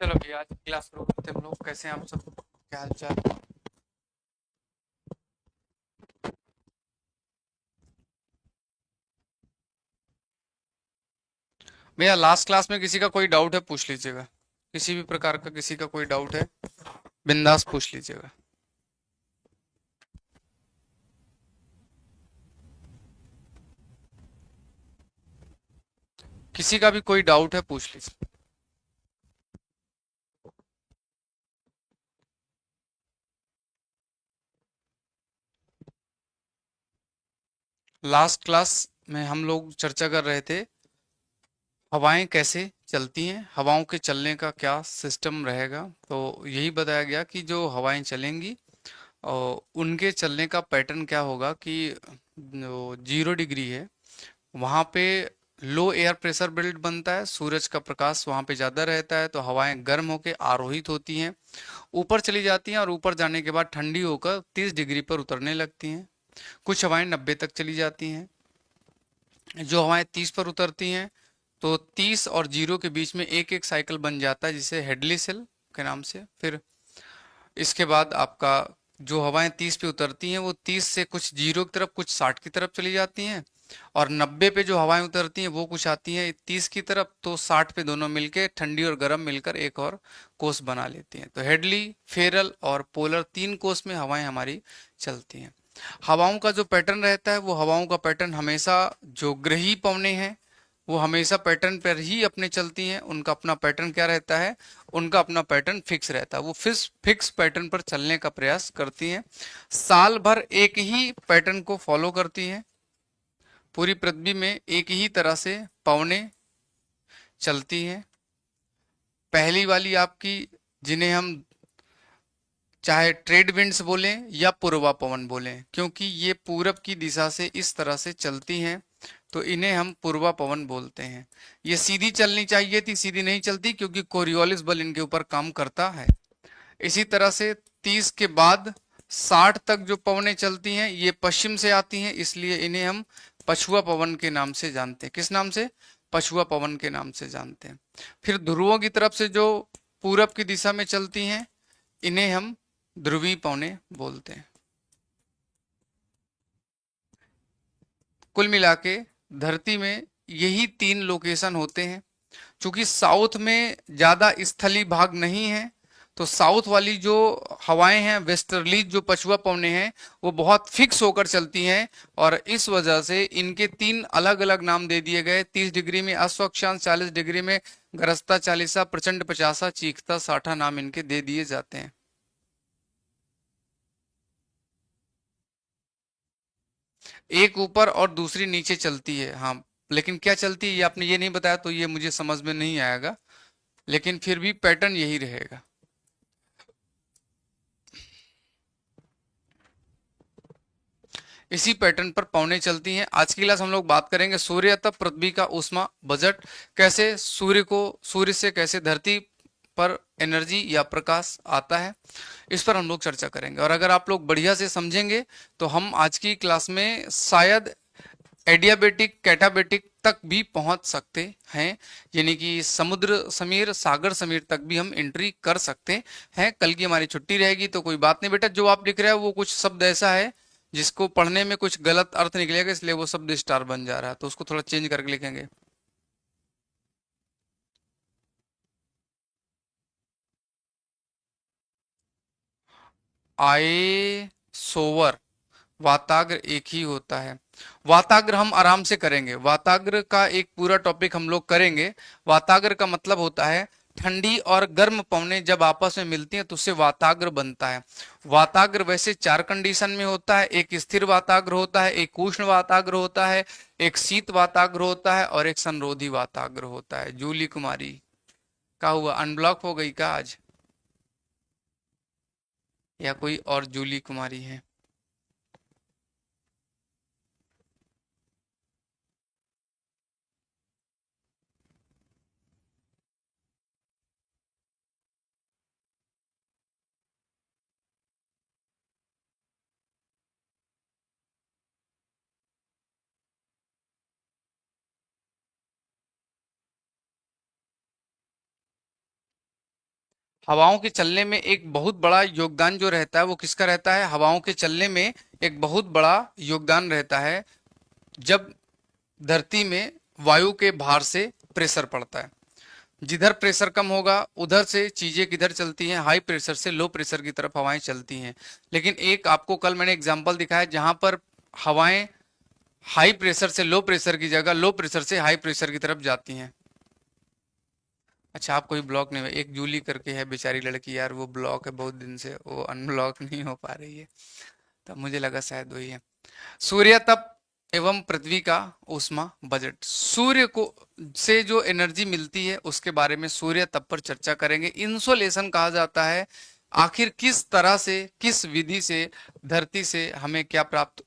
चलो भैया, आज की क्लास शुरू करते हैं हम लोग। कैसे हैं आप सब? क्या हाल चाल? भैया, लास्ट क्लास में किसी का कोई डाउट है पूछ लीजिएगा। किसी भी प्रकार का किसी का कोई डाउट है, बिंदास पूछ लीजिएगा। किसी का भी कोई डाउट है पूछ लीजिए। लास्ट क्लास में हम लोग चर्चा कर रहे थे हवाएं कैसे चलती हैं, हवाओं के चलने का क्या सिस्टम रहेगा। तो यही बताया गया कि जो हवाएं चलेंगी और उनके चलने का पैटर्न क्या होगा कि जो 0 डिग्री है वहाँ पे लो एयर प्रेशर बेल्ट बनता है, सूरज का प्रकाश वहाँ पे ज़्यादा रहता है तो हवाएं गर्म होकर आरोहित होती हैं, ऊपर चली जाती हैं और ऊपर जाने के बाद ठंडी होकर 30 डिग्री पर उतरने लगती हैं। कुछ हवाएं 90 तक चली जाती हैं। जो हवाएं 30 पर उतरती हैं तो 30 और 0 के बीच में एक एक साइकिल बन जाता है जिसे हेडली सेल के नाम से। फिर इसके बाद आपका जो हवाएं 30 पे उतरती हैं वो 30 से कुछ 0 की तरफ कुछ 60 की तरफ चली जाती हैं, और 90 पे जो हवाएं उतरती हैं वो कुछ आती हैं 30 की तरफ, तो 60 पे दोनों मिलके ठंडी और गर्म मिलकर एक और कोस बना लेती हैं। तो हेडली, फेरल और पोलर तीन कोस में हवाएं हमारी चलती हैं। हवाओं का जो पैटर्न रहता है वो हवाओं का पैटर्न हमेशा, जो ग्रही पवने हैं वो हमेशा पैटर्न पर ही अपने चलती हैं। उनका अपना पैटर्न क्या रहता है? उनका अपना पैटर्न फिक्स रहता है, वो फिक्स पैटर्न पर चलने का प्रयास करती हैं। साल भर एक ही पैटर्न को फॉलो करती हैं। पूरी पृथ्वी में एक ही तरह से पवनें चलती हैं। पहली वाली आपकी, जिन्हें हम चाहे ट्रेड विंड्स बोलें या पूर्वा पवन बोलें, क्योंकि ये पूरब की दिशा से इस तरह से चलती हैं तो इन्हें हम पूर्वा पवन बोलते हैं। ये सीधी चलनी चाहिए थी, सीधी नहीं चलती क्योंकि कोरियोलिस बल इनके ऊपर काम करता है। इसी तरह से 30 के बाद 60 तक जो पवनें चलती हैं ये पश्चिम से आती हैं, इसलिए इन्हें हम पछुआ पवन के नाम से जानते हैं। किस नाम से? पछुआ पवन के नाम से जानते हैं। फिर ध्रुवों की तरफ से जो पूरब की दिशा में चलती हैं इन्हें हम ध्रुवीय पवनें बोलते हैं। कुल मिला के धरती में यही तीन लोकेशन होते हैं। चूंकि साउथ में ज्यादा स्थलीय भाग नहीं है तो साउथ वाली जो हवाएं हैं, वेस्टर्ली जो पछुआ पवनें हैं, वो बहुत फिक्स होकर चलती हैं, और इस वजह से इनके तीन अलग अलग नाम दे दिए गए। 30 डिग्री में अश्वक्षांश, 40 डिग्री में गरजता चालीसा, प्रचंड पचासा, चीखता साठा नाम इनके दे दिए जाते हैं। एक ऊपर और दूसरी नीचे चलती है, हाँ। लेकिन क्या चलती है ये आपने ये नहीं बताया तो ये मुझे समझ में नहीं आएगा, लेकिन फिर भी पैटर्न यही रहेगा। इसी पैटर्न पर पौने चलती हैं। आज की क्लास हम लोग बात करेंगे सूर्य तक पृथ्वी का ऊष्मा बजट, कैसे सूर्य से कैसे धरती पर एनर्जी या प्रकाश आता है, इस पर हम लोग चर्चा करेंगे। और अगर आप लोग बढ़िया से समझेंगे तो हम आज की क्लास में शायद एडियाबेटिक कैटाबेटिक तक भी पहुंच सकते हैं, यानी कि समुद्र समीर, सागर समीर तक भी हम एंट्री कर सकते हैं। कल की हमारी छुट्टी रहेगी तो कोई बात नहीं बेटा, जो आप लिख रहे हो वो कुछ शब्द ऐसा है जिसको पढ़ने में कुछ गलत अर्थ निकलेगा, इसलिए वो शब्द स्टार बन जा रहा है, तो उसको थोड़ा चेंज करके लिखेंगे। आए सोवर, वाताग्र एक ही होता है। वाताग्र हम आराम से करेंगे, वाताग्र का एक पूरा टॉपिक हम लोग करेंगे। वाताग्र का मतलब होता है ठंडी और गर्म पवनें जब आपस में मिलती हैं तो उससे वाताग्र बनता है। वाताग्र वैसे चार कंडीशन में होता है, एक स्थिर वाताग्र होता है, एक उष्ण वाताग्र होता है, एक शीत वाताग्र होता है और एक संरोधी वाताग्र होता है। जूली कुमारी का हुआ अनब्लॉक हो गई का आज, या कोई और जूली कुमारी है? हवाओं के चलने में एक बहुत बड़ा योगदान जो रहता है वो किसका रहता है? हवाओं के चलने में एक बहुत बड़ा योगदान रहता है जब धरती में वायु के भार से प्रेशर पड़ता है। जिधर प्रेशर कम होगा उधर से चीजें किधर चलती हैं? हाई प्रेशर से लो प्रेशर की तरफ हवाएं चलती हैं। लेकिन एक आपको कल मैंने एग्जांपल दिखाया जहां पर हवाएं हाई प्रेशर से लो प्रेशर की जगह लो प्रेशर से हाई प्रेशर की तरफ जाती हैं। अच्छा, आप कोई ब्लॉक नहीं हुए? एक जूली करके है बेचारी लड़की यार, वो ब्लॉक है बहुत दिन से, वो अनब्लॉक नहीं हो पा रही है, तब मुझे लगा शायद वही है। सूर्य तप एवं पृथ्वी का ऊष्मा बजट। सूर्य को से जो एनर्जी मिलती है उसके बारे में सूर्य तप पर चर्चा करेंगे। इंसोलेशन कहा जाता है आखिर किस तरह से, किस विधि से धरती से हमें क्या प्राप्त।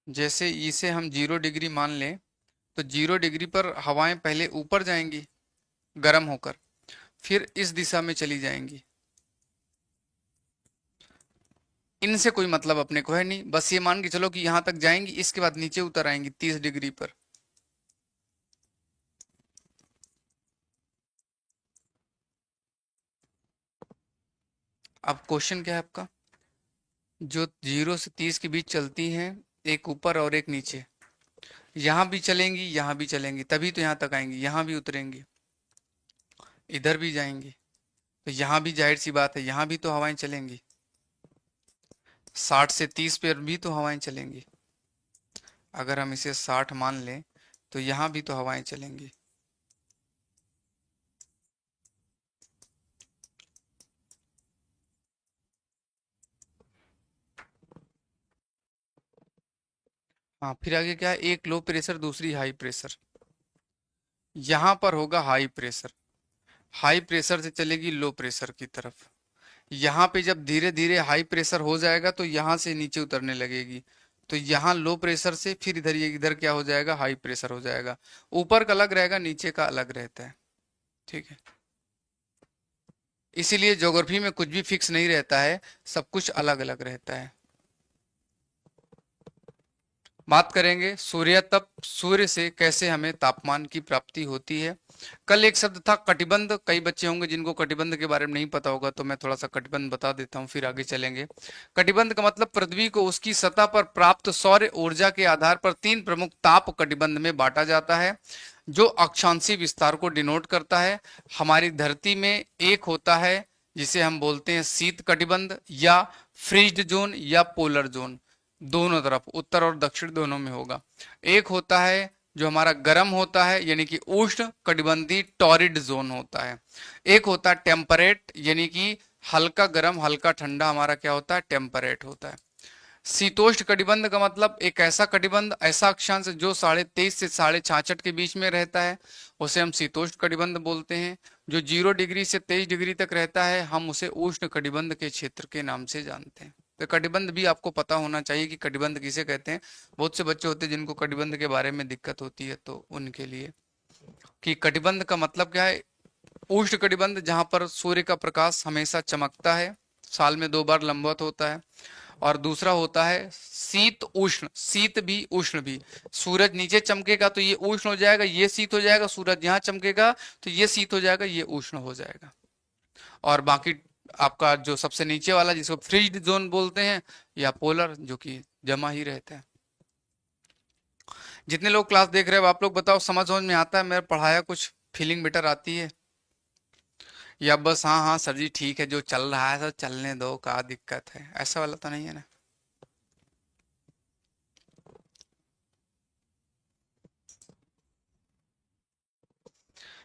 जैसे इसे हम 0 डिग्री मान लें तो 0 डिग्री पर हवाएं पहले ऊपर जाएंगी गर्म होकर, फिर इस दिशा में चली जाएंगी। इनसे कोई मतलब अपने को है नहीं, बस ये मान के चलो कि यहां तक जाएंगी, इसके बाद नीचे उतर आएंगी 30 डिग्री पर। अब क्वेश्चन क्या है आपका? जो 0 से 30 के बीच चलती हैं, एक ऊपर और एक नीचे, यहां भी चलेंगी यहां भी चलेंगी, तभी तो यहां तक आएंगी, यहां भी उतरेंगी, इधर भी जाएंगी, तो यहां भी जाहिर सी बात है यहां भी तो हवाएं चलेंगी। 60 से 30 पर भी तो हवाएं चलेंगी। अगर हम इसे 60 मान लें तो यहां भी तो हवाएं चलेंगी। हाँ, फिर आगे क्या है? एक लो प्रेशर दूसरी हाई प्रेशर, यहां पर होगा हाई प्रेशर, हाई प्रेशर से चलेगी लो प्रेशर की तरफ। यहाँ पे जब धीरे धीरे हाई प्रेशर हो जाएगा तो यहाँ से नीचे उतरने लगेगी, तो यहाँ लो प्रेशर से फिर इधर, ये इधर क्या हो जाएगा? हाई प्रेशर हो जाएगा। ऊपर का अलग रहेगा, नीचे का अलग रहता है। ठीक है, इसीलिए ज्योग्राफी में कुछ भी फिक्स नहीं रहता है, सब कुछ अलग अलग रहता है। बात करेंगे सूर्य तप, सूर्य से कैसे हमें तापमान की प्राप्ति होती है। कल एक शब्द था कटिबंध, कई बच्चे होंगे जिनको कटिबंध के बारे में नहीं पता होगा, तो मैं थोड़ा सा कटिबंध बता देता हूँ फिर आगे चलेंगे। कटिबंध का मतलब पृथ्वी को उसकी सतह पर प्राप्त सौर ऊर्जा के आधार पर 3 प्रमुख ताप कटिबंध में बांटा जाता है, जो अक्षांशीय विस्तार को डिनोट करता है। हमारी धरती में एक होता है जिसे हम बोलते हैं शीत कटिबंध या फ्रीज्ड जोन या पोलर जोन, दोनों तरफ उत्तर और दक्षिण दोनों में होगा। एक होता है जो हमारा गर्म होता है यानी कि उष्ण कटिबंधीय टॉरिड जोन होता है। एक होता है टेम्परेट यानी कि हल्का गर्म हल्का ठंडा, हमारा क्या होता है? टेम्परेट होता है। शीतोष्ण कटिबंध का मतलब एक ऐसा कटिबंध, ऐसा अक्षांश जो 23.5 से 66.5 के बीच में रहता है, उसे हम शीतोष्ण कटिबंध बोलते हैं। जो 0 डिग्री से 23 डिग्री तक रहता है हम उसे उष्ण कटिबंध के क्षेत्र के नाम से जानते हैं। तो कटिबंध भी आपको पता होना चाहिए कि कटिबंध किसे कहते हैं। बहुत से बच्चे होते हैं जिनको कटिबंध के बारे में दिक्कत होती है, तो उनके लिए कि कटिबंध का मतलब क्या है। उष्ण कटिबंध जहां पर सूर्य का प्रकाश हमेशा चमकता है, साल में 2 बार लंबवत होता है। और दूसरा होता है शीत उष्ण, शीत भी उष्ण भी, सूरज नीचे चमकेगा तो ये उष्ण हो जाएगा, ये शीत हो जाएगा, सूरज यहाँ चमकेगा तो ये शीत हो जाएगा, ये उष्ण हो जाएगा। और बाकी आपका जो सबसे नीचे वाला जिसको फ्रीज्ड जोन बोलते हैं या पोलर, जो कि जमा ही रहता है। जितने लोग क्लास देख रहे हो आप लोग बताओ, समझ समझ में आता है मेरा पढ़ाया? कुछ फीलिंग बेटर आती है या बस हाँ हाँ सर जी ठीक है जो चल रहा है तो चलने दो, क्या दिक्कत है, ऐसा वाला तो नहीं है ना?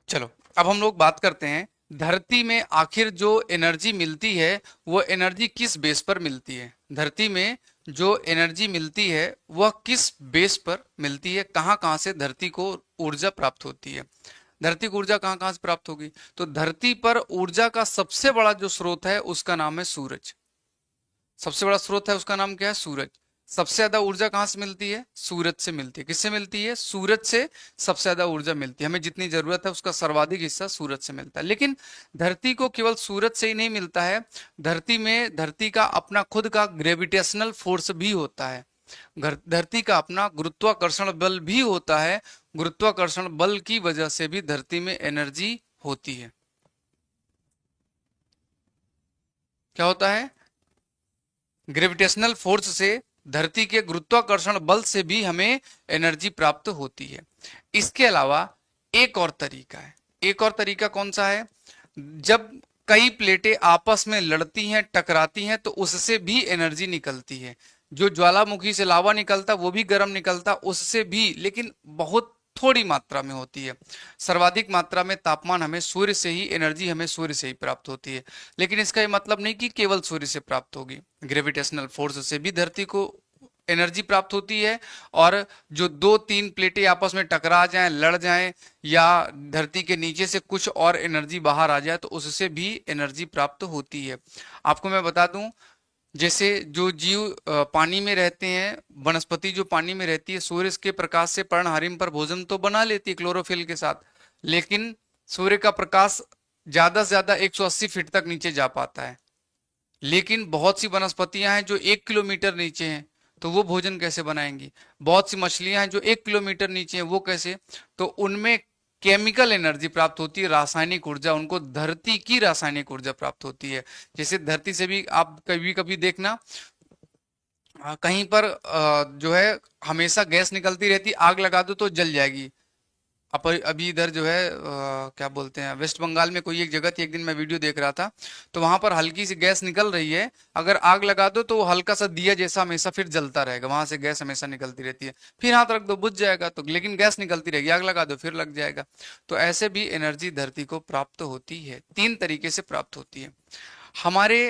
चलो अब हम लोग बात करते हैं धरती में आखिर जो एनर्जी मिलती है वो एनर्जी किस बेस पर मिलती है। धरती में जो एनर्जी मिलती है वह किस बेस पर मिलती है, कहाँ कहाँ से धरती को ऊर्जा प्राप्त होती है। धरती को ऊर्जा कहाँ कहाँ से प्राप्त होगी? तो धरती पर ऊर्जा का सबसे बड़ा जो स्रोत है उसका नाम है सूरज। सबसे बड़ा स्रोत है उसका नाम क्या है? सूरज। सबसे ज्यादा ऊर्जा कहाँ से मिलती है? सूरज से मिलती है। किससे मिलती है? सूरज से सबसे ज्यादा ऊर्जा मिलती है। हमें जितनी जरूरत है उसका सर्वाधिक हिस्सा सूरज से मिलता है। लेकिन धरती को केवल सूरज से ही नहीं मिलता है। धरती का अपना खुद का ग्रेविटेशनल फोर्स भी होता है। धरती का अपना गुरुत्वाकर्षण बल भी होता है। गुरुत्वाकर्षण बल की वजह से भी धरती में एनर्जी होती है। क्या होता है? ग्रेविटेशनल फोर्स से, धरती के गुरुत्वाकर्षण बल से भी हमें एनर्जी प्राप्त होती है। इसके अलावा एक और तरीका है। एक और तरीका कौन सा है? जब कई प्लेटें आपस में लड़ती हैं, टकराती हैं, तो उससे भी एनर्जी निकलती है। जो ज्वालामुखी से लावा निकलता वो भी गर्म निकलता, उससे भी, लेकिन बहुत थोड़ी मात्रा में होती है। सर्वाधिक मात्रा में तापमान हमें सूर्य से ही, एनर्जी हमें सूर्य से ही प्राप्त होती है। लेकिन इसका ये मतलब नहीं कि केवल सूर्य से प्राप्त होगी। ग्रेविटेशनल फोर्स से भी धरती को एनर्जी प्राप्त होती है। और जो दो तीन प्लेटें आपस में टकरा जाएं, लड़ जाएं, या धरती के नीचे से कुछ और एनर्जी बाहर आ जाए, तो उससे भी एनर्जी प्राप्त होती है। आपको मैं बता दूं, जैसे जो जीव पानी में रहते हैं, वनस्पति जो पानी में रहती है, सूर्य के प्रकाश से पर्णहारिम पर भोजन तो बना लेती है क्लोरोफिल के साथ। लेकिन सूर्य का प्रकाश ज्यादा से ज्यादा 180 फीट तक नीचे जा पाता है। लेकिन बहुत सी वनस्पतियां हैं जो 1 किलोमीटर नीचे हैं, तो वो भोजन कैसे बनाएंगी? बहुत सी मछलियां हैं जो 1 किलोमीटर नीचे हैं, वो कैसे? तो उनमें केमिकल एनर्जी प्राप्त होती है, रासायनिक ऊर्जा, उनको धरती की रासायनिक ऊर्जा प्राप्त होती है। जैसे धरती से भी आप कभी कभी देखना, कहीं पर जो है हमेशा गैस निकलती रहती, आग लगा दो तो जल जाएगी। अभी इधर जो है क्या बोलते हैं, वेस्ट बंगाल में कोई एक जगह थी, एक दिन मैं वीडियो देख रहा था, तो वहां पर हल्की सी गैस निकल रही है। अगर आग लगा दो तो वो हल्का सा दिया जैसा हमेशा फिर जलता रहेगा, वहां से गैस हमेशा निकलती रहती है। फिर हाथ रख दो बुझ जाएगा, तो लेकिन गैस निकलती रहेगी, आग लगा दो फिर लग जाएगा। तो ऐसे भी एनर्जी धरती को प्राप्त होती है, तीन तरीके से प्राप्त होती है। हमारे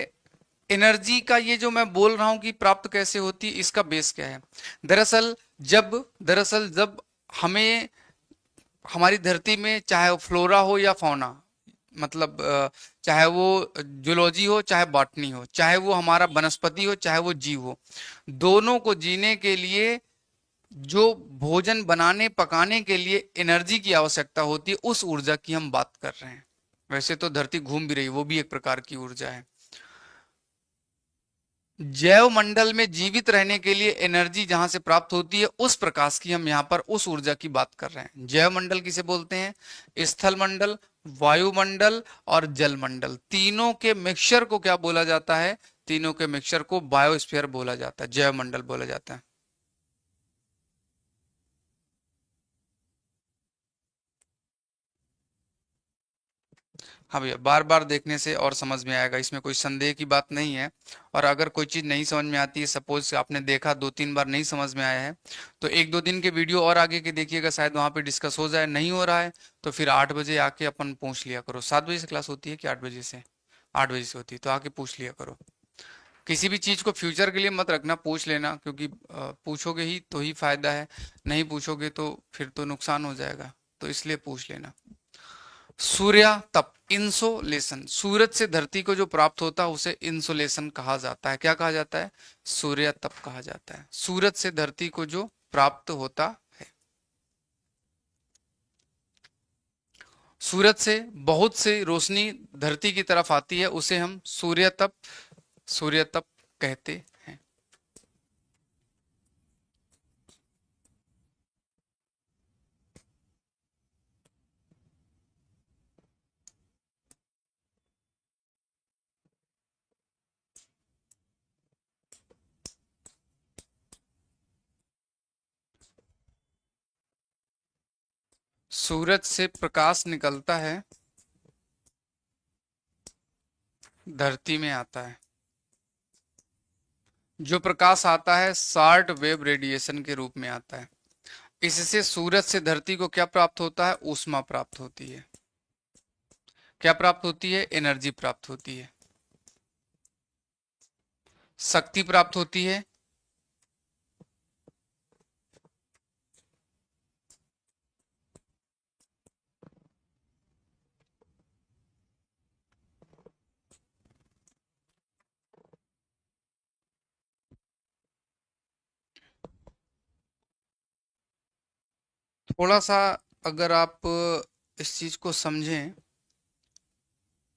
एनर्जी का ये जो मैं बोल रहा हूं कि प्राप्त कैसे होती है, इसका बेस क्या है? दरअसल जब हमें, हमारी धरती में चाहे वो फ्लोरा हो या फौना, मतलब चाहे वो जूलॉजी हो चाहे बॉटनी हो, चाहे वो हमारा वनस्पति हो चाहे वो जीव हो, दोनों को जीने के लिए, जो भोजन बनाने पकाने के लिए एनर्जी की आवश्यकता होती है, उस ऊर्जा की हम बात कर रहे हैं। वैसे तो धरती घूम भी रही है, वो भी एक प्रकार की ऊर्जा है। जैव मंडल में जीवित रहने के लिए एनर्जी जहां से प्राप्त होती है, उस प्रकाश की हम यहाँ पर, उस ऊर्जा की बात कर रहे हैं। जैव मंडल किसे बोलते हैं? स्थल मंडल, वायुमंडल और जल मंडल, तीनों के मिक्सचर को क्या बोला जाता है? तीनों के मिक्सचर को बायोस्फीयर बोला जाता है, जैव मंडल बोला जाता है। हाँ भैया, बार बार देखने से और समझ में आएगा, इसमें कोई संदेह की बात नहीं है। और अगर कोई चीज़ नहीं समझ में आती है, सपोज आपने देखा दो तीन बार नहीं समझ में आया है, तो एक दो दिन के वीडियो और आगे के देखिएगा, शायद वहाँ पे डिस्कस हो जाए। नहीं हो रहा है तो फिर 8 बजे आके अपन पूछ लिया करो। 7 बजे से क्लास होती है कि 8 बजे से? 8 बजे से होती है, तो आके पूछ लिया करो। किसी भी चीज़ को फ्यूचर के लिए मत रखना, पूछ लेना, क्योंकि पूछोगे ही तो ही फायदा है, नहीं पूछोगे तो फिर तो नुकसान हो जाएगा। तो इसलिए पूछ लेना। सूर्या तप, इंसोलेशन, सूरज से धरती को जो प्राप्त होता है उसे इंसोलेशन कहा जाता है। क्या कहा जाता है? सूर्य तप कहा जाता है, सूरज से धरती को जो प्राप्त होता है। सूरज से बहुत सी रोशनी धरती की तरफ आती है, उसे हम सूर्य तप कहते हैं। सूरज से प्रकाश निकलता है, धरती में आता है। जो प्रकाश आता है शॉर्ट वेव रेडिएशन के रूप में आता है। इससे सूरज से धरती को क्या प्राप्त होता है? ऊष्मा प्राप्त होती है। क्या प्राप्त होती है? एनर्जी प्राप्त होती है, शक्ति प्राप्त होती है। थोड़ा सा अगर आप इस चीज को समझें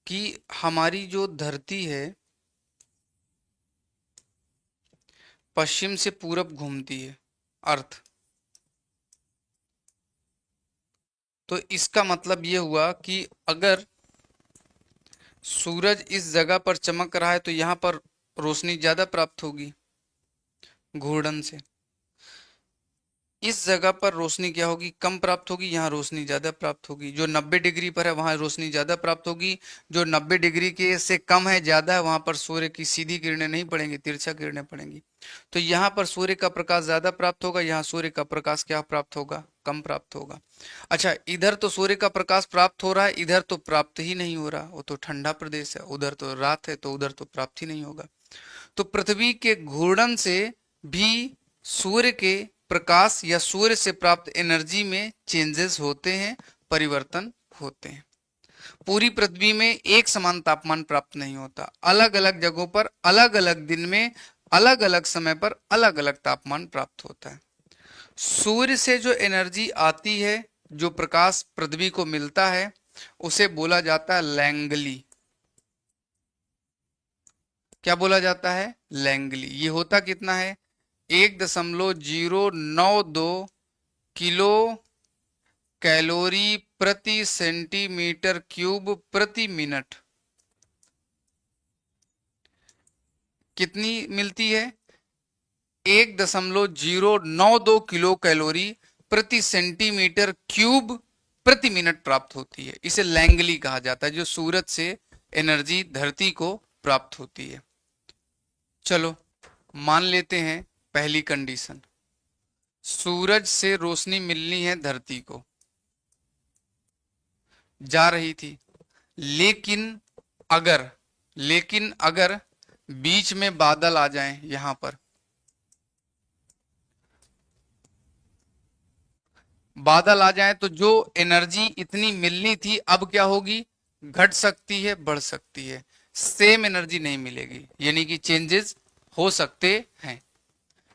कि हमारी जो धरती है पश्चिम से पूरब घूमती है, अर्थ। तो इसका मतलब ये हुआ कि अगर सूरज इस जगह पर चमक रहा है तो यहाँ पर रोशनी ज्यादा प्राप्त होगी घूर्णन से। इस जगह पर रोशनी क्या होगी, कम प्राप्त होगी, यहाँ रोशनी ज्यादा प्राप्त होगी। जो 90 डिग्री पर है वहां रोशनी ज्यादा प्राप्त होगी, जो 90 डिग्री के से कम है, ज्यादा है, वहां पर सूर्य की सीधी किरणें नहीं पड़ेंगी, तिरछा किरणें पड़ेंगी। तो यहाँ पर सूर्य का प्रकाश ज्यादा प्राप्त होगा, यहाँ सूर्य का प्रकाश क्या प्राप्त होगा, कम प्राप्त होगा। अच्छा, इधर तो सूर्य का प्रकाश प्राप्त हो रहा है, इधर तो प्राप्त ही नहीं हो रहा, वो तो ठंडा प्रदेश है, उधर तो रात है, तो उधर तो प्राप्त ही नहीं होगा। तो पृथ्वी के घूर्णन से भी सूर्य के प्रकाश या सूर्य से प्राप्त एनर्जी में चेंजेस होते हैं, परिवर्तन होते हैं। पूरी पृथ्वी में एक समान तापमान प्राप्त नहीं होता, अलग अलग जगहों पर अलग अलग दिन में अलग अलग समय पर अलग अलग तापमान प्राप्त होता है। सूर्य से जो एनर्जी आती है, जो प्रकाश पृथ्वी को मिलता है, उसे बोला जाता है लैंगली। क्या बोला जाता है, लैंगली। ये होता कितना है, 1.092 किलो कैलोरी प्रति सेंटीमीटर क्यूब प्रति मिनट। कितनी मिलती है, 1.092 किलो कैलोरी प्रति सेंटीमीटर क्यूब प्रति मिनट प्राप्त होती है। इसे लैंगली कहा जाता है, जो सूरज से एनर्जी धरती को प्राप्त होती है। चलो मान लेते हैं पहली कंडीशन, सूरज से रोशनी मिलनी है धरती को, जा रही थी, लेकिन अगर बीच में बादल आ जाएं, यहां पर बादल आ जाएं, तो जो एनर्जी इतनी मिलनी थी अब क्या होगी, घट सकती है, बढ़ सकती है, सेम एनर्जी नहीं मिलेगी, यानी कि चेंजेस हो सकते हैं।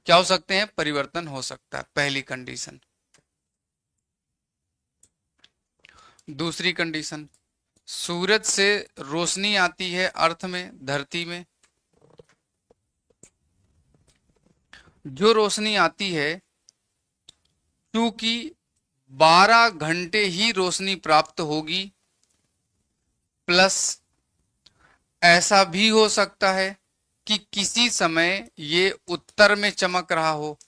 क्या हो सकते हैं, परिवर्तन हो सकता है, पहली कंडीशन। दूसरी कंडीशन, सूरज से रोशनी आती है अर्थ में, धरती में। जो रोशनी आती है, क्योंकि 12 घंटे ही रोशनी प्राप्त होगी, प्लस ऐसा भी हो सकता है कि किसी समय ये उत्तर में चमक रहा हो,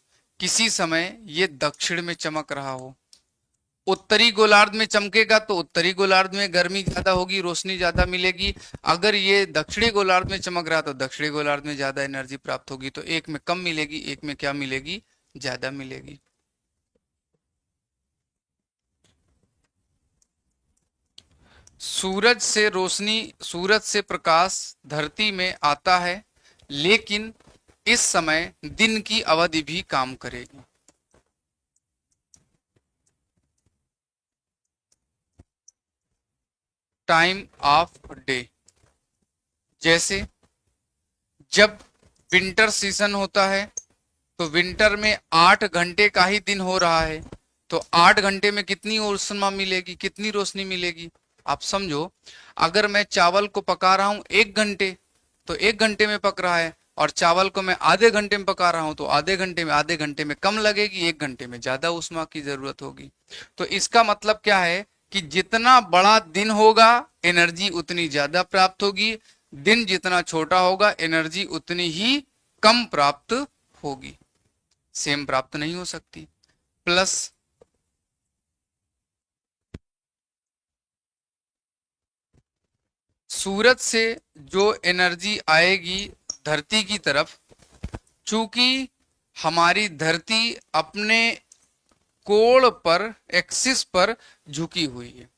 किसी समय ये दक्षिण में चमक रहा हो। उत्तरी गोलार्ध में चमकेगा तो उत्तरी गोलार्ध में गर्मी ज्यादा होगी, रोशनी ज्यादा मिलेगी। अगर ये दक्षिणी गोलार्ध में चमक रहा तो दक्षिणी गोलार्ध में ज्यादा एनर्जी प्राप्त होगी। तो एक में कम मिलेगी, एक में क्या मिलेगी, ज्यादा मिलेगी। सूरज से प्रकाश धरती में आता है, लेकिन इस समय दिन की अवधि भी काम करेगी। टाइम ऑफ डे, जैसे जब विंटर सीजन होता है तो विंटर में 8 घंटे का ही दिन हो रहा है, तो 8 घंटे में कितनी ऊष्मा मिलेगी, कितनी रोशनी मिलेगी। आप समझो, अगर मैं चावल को पका रहा हूं 1 घंटे, तो 1 घंटे में पक रहा है, और चावल को मैं आधे घंटे में पका रहा हूं तो आधे घंटे में कम लगेगी, 1 घंटे में ज्यादा ऊष्मा की जरूरत होगी। तो इसका मतलब क्या है कि जितना बड़ा दिन होगा एनर्जी उतनी ज्यादा प्राप्त होगी, दिन जितना छोटा होगा एनर्जी उतनी ही कम प्राप्त होगी, सेम प्राप्त नहीं हो सकती। प्लस सूरज से जो एनर्जी आएगी धरती की तरफ, चूंकि हमारी धरती अपने कोण पर, एक्सिस पर झुकी हुई है,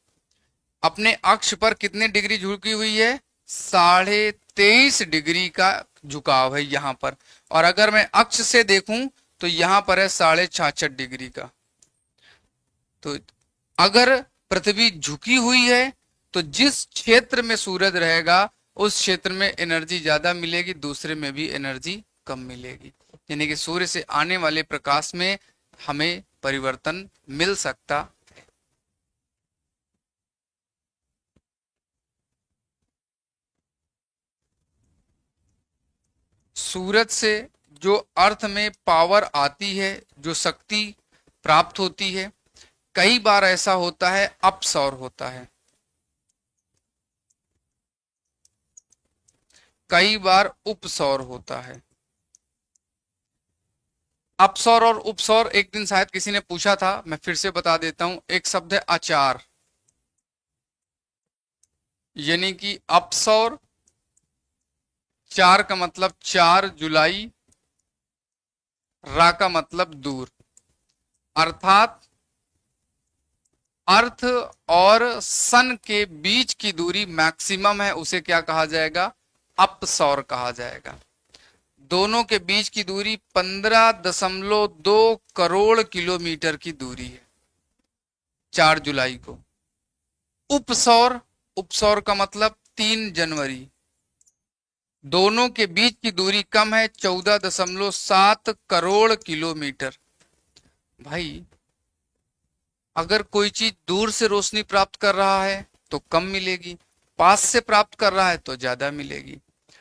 अपने अक्ष पर कितने डिग्री झुकी हुई है, 23.5 डिग्री का झुकाव है यहां पर। और अगर मैं अक्ष से देखूं तो यहां पर है 66.5 डिग्री का। तो अगर पृथ्वी झुकी हुई है तो जिस क्षेत्र में सूरज रहेगा उस क्षेत्र में एनर्जी ज्यादा मिलेगी, दूसरे में भी एनर्जी कम मिलेगी। यानी कि सूर्य से आने वाले प्रकाश में हमें परिवर्तन मिल सकता। सूरज से जो अर्थ में पावर आती है, जो शक्ति प्राप्त होती है, कई बार ऐसा होता है अपसौर होता है, कई बार उपसौर होता है। अपसौर और उपसौर एक दिन शायद किसी ने पूछा था, मैं फिर से बता देता हूं। एक शब्द है आचार, यानी कि अपसौर, चार का मतलब 4 जुलाई, रा का मतलब दूर, अर्थात अर्थ और सन के बीच की दूरी मैक्सिमम है, उसे क्या कहा जाएगा? अपसौर कहा जाएगा। दोनों के बीच की दूरी 15.2 करोड़ किलोमीटर की दूरी है 4 जुलाई को। उपसौर, उपसौर का मतलब 3 जनवरी। दोनों के बीच की दूरी कम है, 14.7 करोड़ किलोमीटर। भाई, अगर कोई चीज दूर से रोशनी प्राप्त कर रहा है तो कम मिलेगी, पास से प्राप्त कर रहा है तो ज्यादा मिलेगी।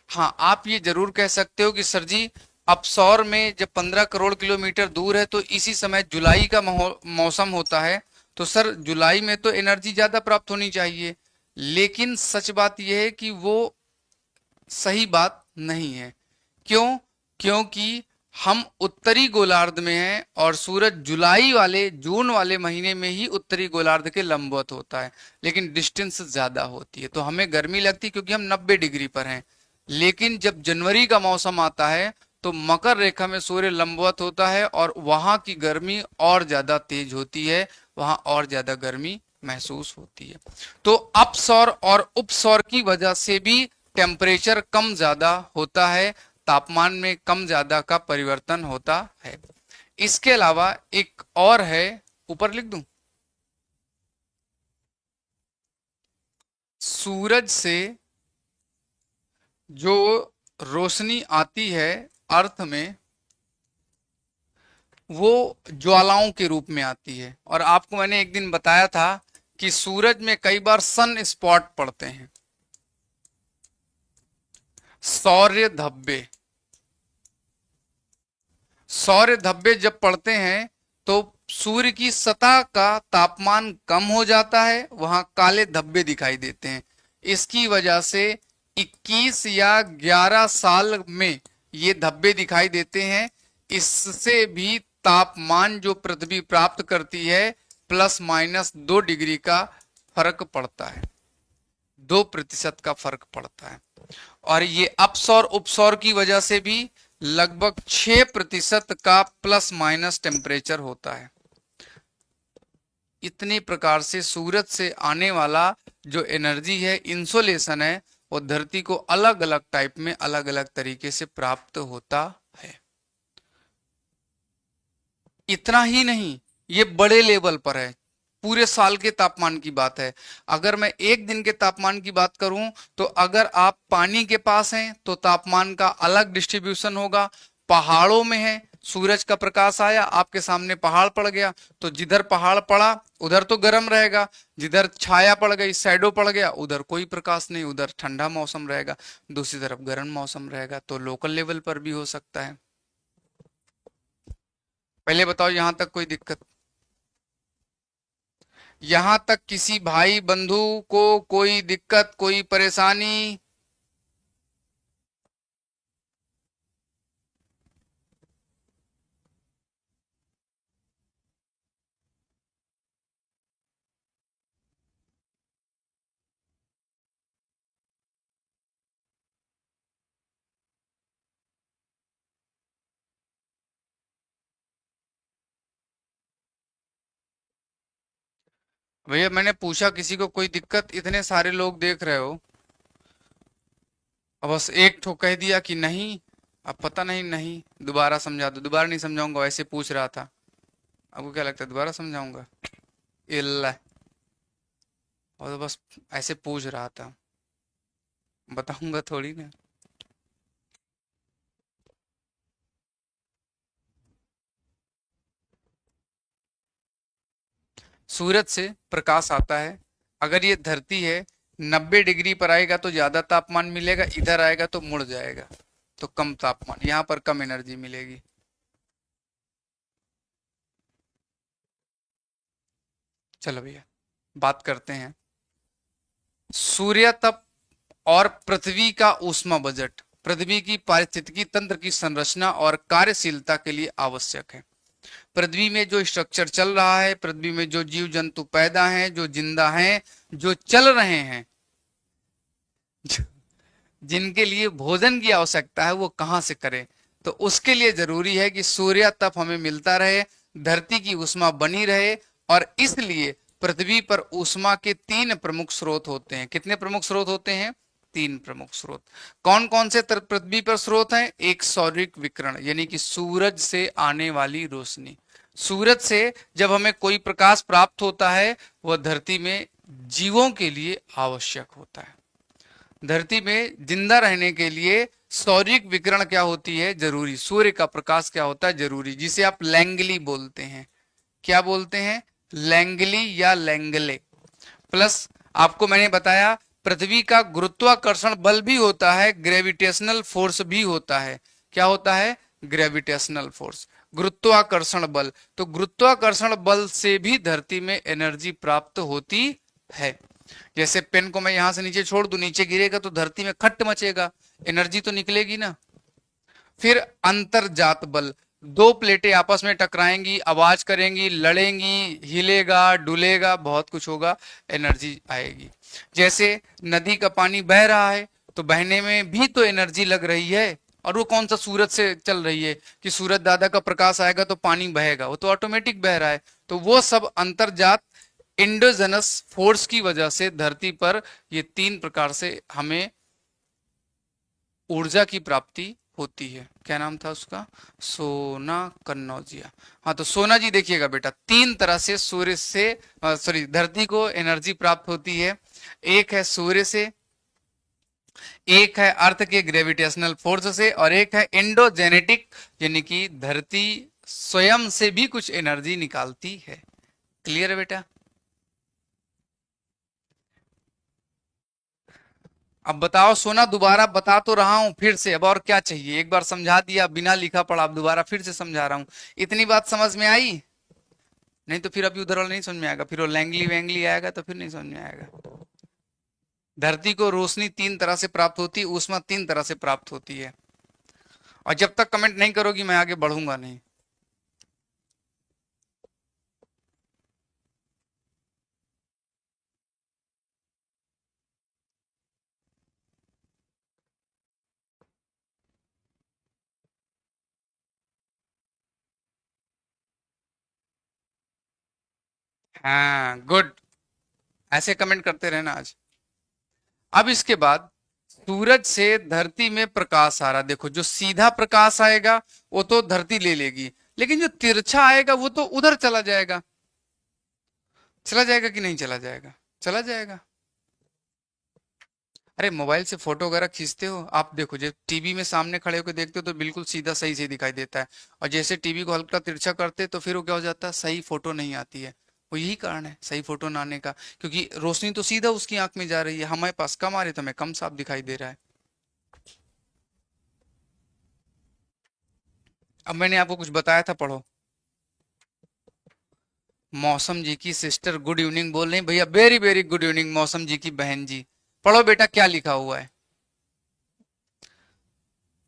हाँ, आप ये जरूर कह सकते हो कि सर जी, अपसौर में जब 15 करोड़ किलोमीटर दूर है तो इसी समय जुलाई का मौसम होता है, तो सर जुलाई में तो एनर्जी ज्यादा प्राप्त होनी चाहिए। लेकिन सच बात यह है कि वो सही बात नहीं है। क्यों? क्योंकि हम उत्तरी गोलार्ध में हैं और सूरज जुलाई वाले, जून वाले महीने में ही उत्तरी गोलार्ध के लंबवत होता है, लेकिन डिस्टेंस ज्यादा होती है तो हमें गर्मी लगती है क्योंकि हम 90 डिग्री पर हैं। लेकिन जब जनवरी का मौसम आता है तो मकर रेखा में सूर्य लंबवत होता है और वहां की गर्मी और ज्यादा तेज होती है, वहां और ज्यादा गर्मी महसूस होती है। तो अपसौर और उपसौर की वजह से भी टेम्परेचर कम ज्यादा होता है, तापमान में कम ज्यादा का परिवर्तन होता है। इसके अलावा एक और है, ऊपर लिख दूं। सूरज से जो रोशनी आती है अर्थ में, वो ज्वालाओं के रूप में आती है। और आपको मैंने एक दिन बताया था कि सूरज में कई बार सन स्पॉट पड़ते हैं, सौर्य धब्बे। सौर्य धब्बे जब पड़ते हैं तो सूर्य की सतह का तापमान कम हो जाता है, वहां काले धब्बे दिखाई देते हैं। इसकी वजह से 21 या 11 साल में ये धब्बे दिखाई देते हैं। इससे भी तापमान जो पृथ्वी प्राप्त करती है, ±2 डिग्री का फर्क पड़ता है, 2% का फर्क पड़ता है। और ये अपसौर उपसौर की वजह से भी लगभग 6% का प्लस माइनस टेम्परेचर होता है। इतने प्रकार से सूरज से आने वाला जो एनर्जी है, इंसोलेशन है, वो धरती को अलग अलग टाइप में अलग अलग तरीके से प्राप्त होता है। इतना ही नहीं, ये बड़े लेवल पर है, पूरे साल के तापमान की बात है। अगर मैं एक दिन के तापमान की बात करूं तो अगर आप पानी के पास हैं तो तापमान का अलग डिस्ट्रीब्यूशन होगा। पहाड़ों में है, सूरज का प्रकाश आया, आपके सामने पहाड़ पड़ गया, तो जिधर पहाड़ पड़ा उधर तो गर्म रहेगा, जिधर छाया पड़ गई, शैडो पड़ गया, उधर कोई प्रकाश नहीं, उधर ठंडा मौसम रहेगा, दूसरी तरफ गर्म मौसम रहेगा। तो लोकल लेवल पर भी हो सकता है। पहले बताओ, यहां तक कोई दिक्कत? यहां तक किसी भाई बंधु को कोई दिक्कत, कोई परेशानी? भैया, मैंने पूछा किसी को कोई दिक्कत? इतने सारे लोग देख रहे हो, अब बस एक ठो कह दिया कि नहीं। अब पता नहीं, नहीं दोबारा समझा दो। दोबारा नहीं समझाऊंगा, वैसे पूछ रहा था। आपको क्या लगता है दोबारा समझाऊंगा? इल्ला, और तो बस ऐसे पूछ रहा था, बताऊंगा थोड़ी ना। सूरज से प्रकाश आता है। अगर ये धरती है, 90 डिग्री पर आएगा तो ज्यादा तापमान मिलेगा, इधर आएगा तो मुड़ जाएगा, तो कम तापमान, यहाँ पर कम एनर्जी मिलेगी। चलो भैया बात करते हैं सूर्य तप और पृथ्वी का ऊष्मा बजट पृथ्वी की पारिस्थितिकी तंत्र की संरचना और कार्यशीलता के लिए आवश्यक है। पृथ्वी में जो स्ट्रक्चर चल रहा है, पृथ्वी में जो जीव जंतु पैदा हैं, जो जिंदा हैं, जो चल रहे हैं, जिनके लिए भोजन की आवश्यकता है, वो कहां से करें? तो उसके लिए जरूरी है कि सूर्य तप हमें मिलता रहे, धरती की ऊष्मा बनी रहे, और इसलिए पृथ्वी पर ऊष्मा के 3 प्रमुख स्रोत होते हैं। कितने प्रमुख स्रोत होते हैं? 3 प्रमुख स्रोत। कौन कौन से पृथ्वी पर स्रोत हैं? एक सौरिक विकिरण, यानी कि सूरज से आने वाली रोशनी। सूरज से जब हमें कोई प्रकाश प्राप्त होता है, वह धरती में जीवों के लिए आवश्यक होता है। धरती में जिंदा रहने के लिए सौरिक विकिरण क्या होती है? जरूरी। सूर्य का प्रकाश क्या होता है? जरूरी, जिसे आप लैंगली बोलते हैं। क्या बोलते हैं? लैंगली या लैंगले। प्लस आपको मैंने बताया पृथ्वी का गुरुत्वाकर्षण बल भी होता है, ग्रेविटेशनल फोर्स भी होता है। क्या होता है? ग्रेविटेशनल फोर्स, गुरुत्वाकर्षण बल। तो गुरुत्वाकर्षण बल से भी धरती में एनर्जी प्राप्त होती है। जैसे पेन को मैं यहां से नीचे छोड़ दूं, नीचे गिरेगा तो धरती में खट्ट मचेगा, एनर्जी तो निकलेगी ना। फिर अंतरजात बल, दो प्लेटें आपस में टकराएंगी, आवाज करेंगी, लड़ेंगी, हिलेगा डुलेगा, बहुत कुछ होगा, एनर्जी आएगी। जैसे नदी का पानी बह रहा है तो बहने में भी तो एनर्जी लग रही है, और वो कौन सा सूरज से चल रही है कि सूरज दादा का प्रकाश आएगा तो पानी बहेगा, वो तो ऑटोमेटिक बह रहा है। तो वो सब अंतरजात इंडोजेनस फोर्स की वजह से धरती पर ये 3 प्रकार से हमें ऊर्जा की प्राप्ति होती है। क्या नाम था उसका? सोना कन्नौजिया। हाँ, तो सोना जी देखिएगा बेटा, 3 तरह से सूर्य से सॉरी धरती को एनर्जी प्राप्त होती है। एक है सूर्य से, एक है अर्थ के ग्रेविटेशनल फोर्स से, और एक है एंडोजेनेटिक, यानी कि धरती स्वयं से भी कुछ एनर्जी निकालती है। क्लियर है बेटा? अब बताओ सोना, दोबारा बता तो रहा हूं फिर से, अब और क्या चाहिए? एक बार समझा दिया बिना लिखा पढ़ा, अब दोबारा फिर से समझा रहा हूं। इतनी बात समझ में आई? नहीं तो फिर अभी उधर वाला नहीं समझ में आएगा, फिर वो लैंगली वैंगली आएगा तो फिर नहीं समझ में आएगा। धरती को रोशनी 3 तरह से प्राप्त होती है, ऊष्मा 3 तरह से प्राप्त होती है। और जब तक कमेंट नहीं करोगी मैं आगे बढ़ूंगा नहीं। हाँ गुड, ऐसे कमेंट करते रहना आज। अब इसके बाद सूरज से धरती में प्रकाश आ रहा, देखो जो सीधा प्रकाश आएगा वो तो धरती ले लेगी, लेकिन जो तिरछा आएगा वो तो उधर चला जाएगा। चला जाएगा कि नहीं चला जाएगा? चला जाएगा। अरे मोबाइल से फोटो वगैरह खींचते हो आप, देखो जब टीवी में सामने खड़े होकर देखते हो तो बिल्कुल सीधा सही से दिखाई देता है, और जैसे टीवी को हल्का तिरछा करते तो फिर वो क्या हो जाता है? सही फोटो नहीं आती है। वो यही कारण है सही फोटो ना आने का, क्योंकि रोशनी तो सीधा उसकी आंख में जा रही है, हमारे पास कम आ रही तो हमें कम साफ दिखाई दे रहा है। अब मैंने आपको कुछ बताया था, पढ़ो। मौसम जी की सिस्टर गुड इवनिंग बोल रही भैया, वेरी वेरी गुड इवनिंग मौसम जी की बहन जी। पढ़ो बेटा क्या लिखा हुआ है।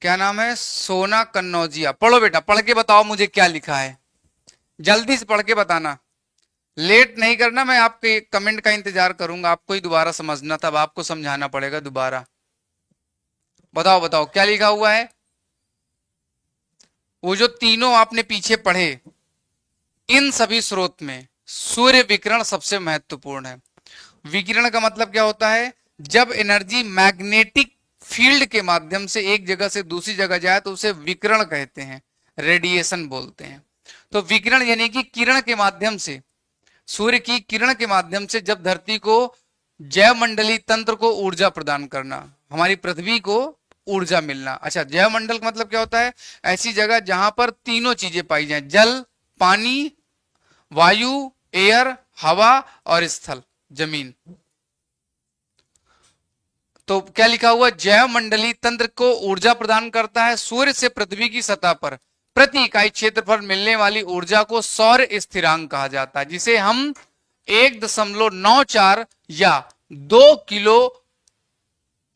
क्या नाम है? सोना कन्नौजिया। पढ़ो बेटा, पढ़ के बताओ मुझे क्या लिखा है, जल्दी से पढ़ के बताना, लेट नहीं करना। मैं आपके कमेंट का इंतजार करूंगा, आपको ही दोबारा समझना था, अब आपको समझाना पड़ेगा दोबारा। बताओ बताओ क्या लिखा हुआ है। वो जो तीनों आपने पीछे पढ़े, इन सभी स्रोत में सूर्य विकिरण सबसे महत्वपूर्ण है। विकिरण का मतलब क्या होता है? जब एनर्जी मैग्नेटिक फील्ड के माध्यम से एक जगह से दूसरी जगह जाए तो उसे विकिरण कहते हैं, रेडिएशन बोलते हैं। तो विकिरण यानी कि किरण के माध्यम से, सूर्य की किरण के माध्यम से जब धरती को, जैवमंडलीय तंत्र को ऊर्जा प्रदान करना, हमारी पृथ्वी को ऊर्जा मिलना। अच्छा, जैवमंडल का मतलब क्या होता है? ऐसी जगह जहां पर तीनों चीजें पाई जाए, जल, पानी, वायु, एयर हवा और स्थल, जमीन। तो क्या लिखा हुआ, जैव मंडलीय तंत्र को ऊर्जा प्रदान करता है। सूर्य से पृथ्वी की सतह पर प्रति इकाई क्षेत्रफल मिलने वाली ऊर्जा को सौर स्थिरांक कहा जाता है, जिसे हम 1.94 या 2 किलो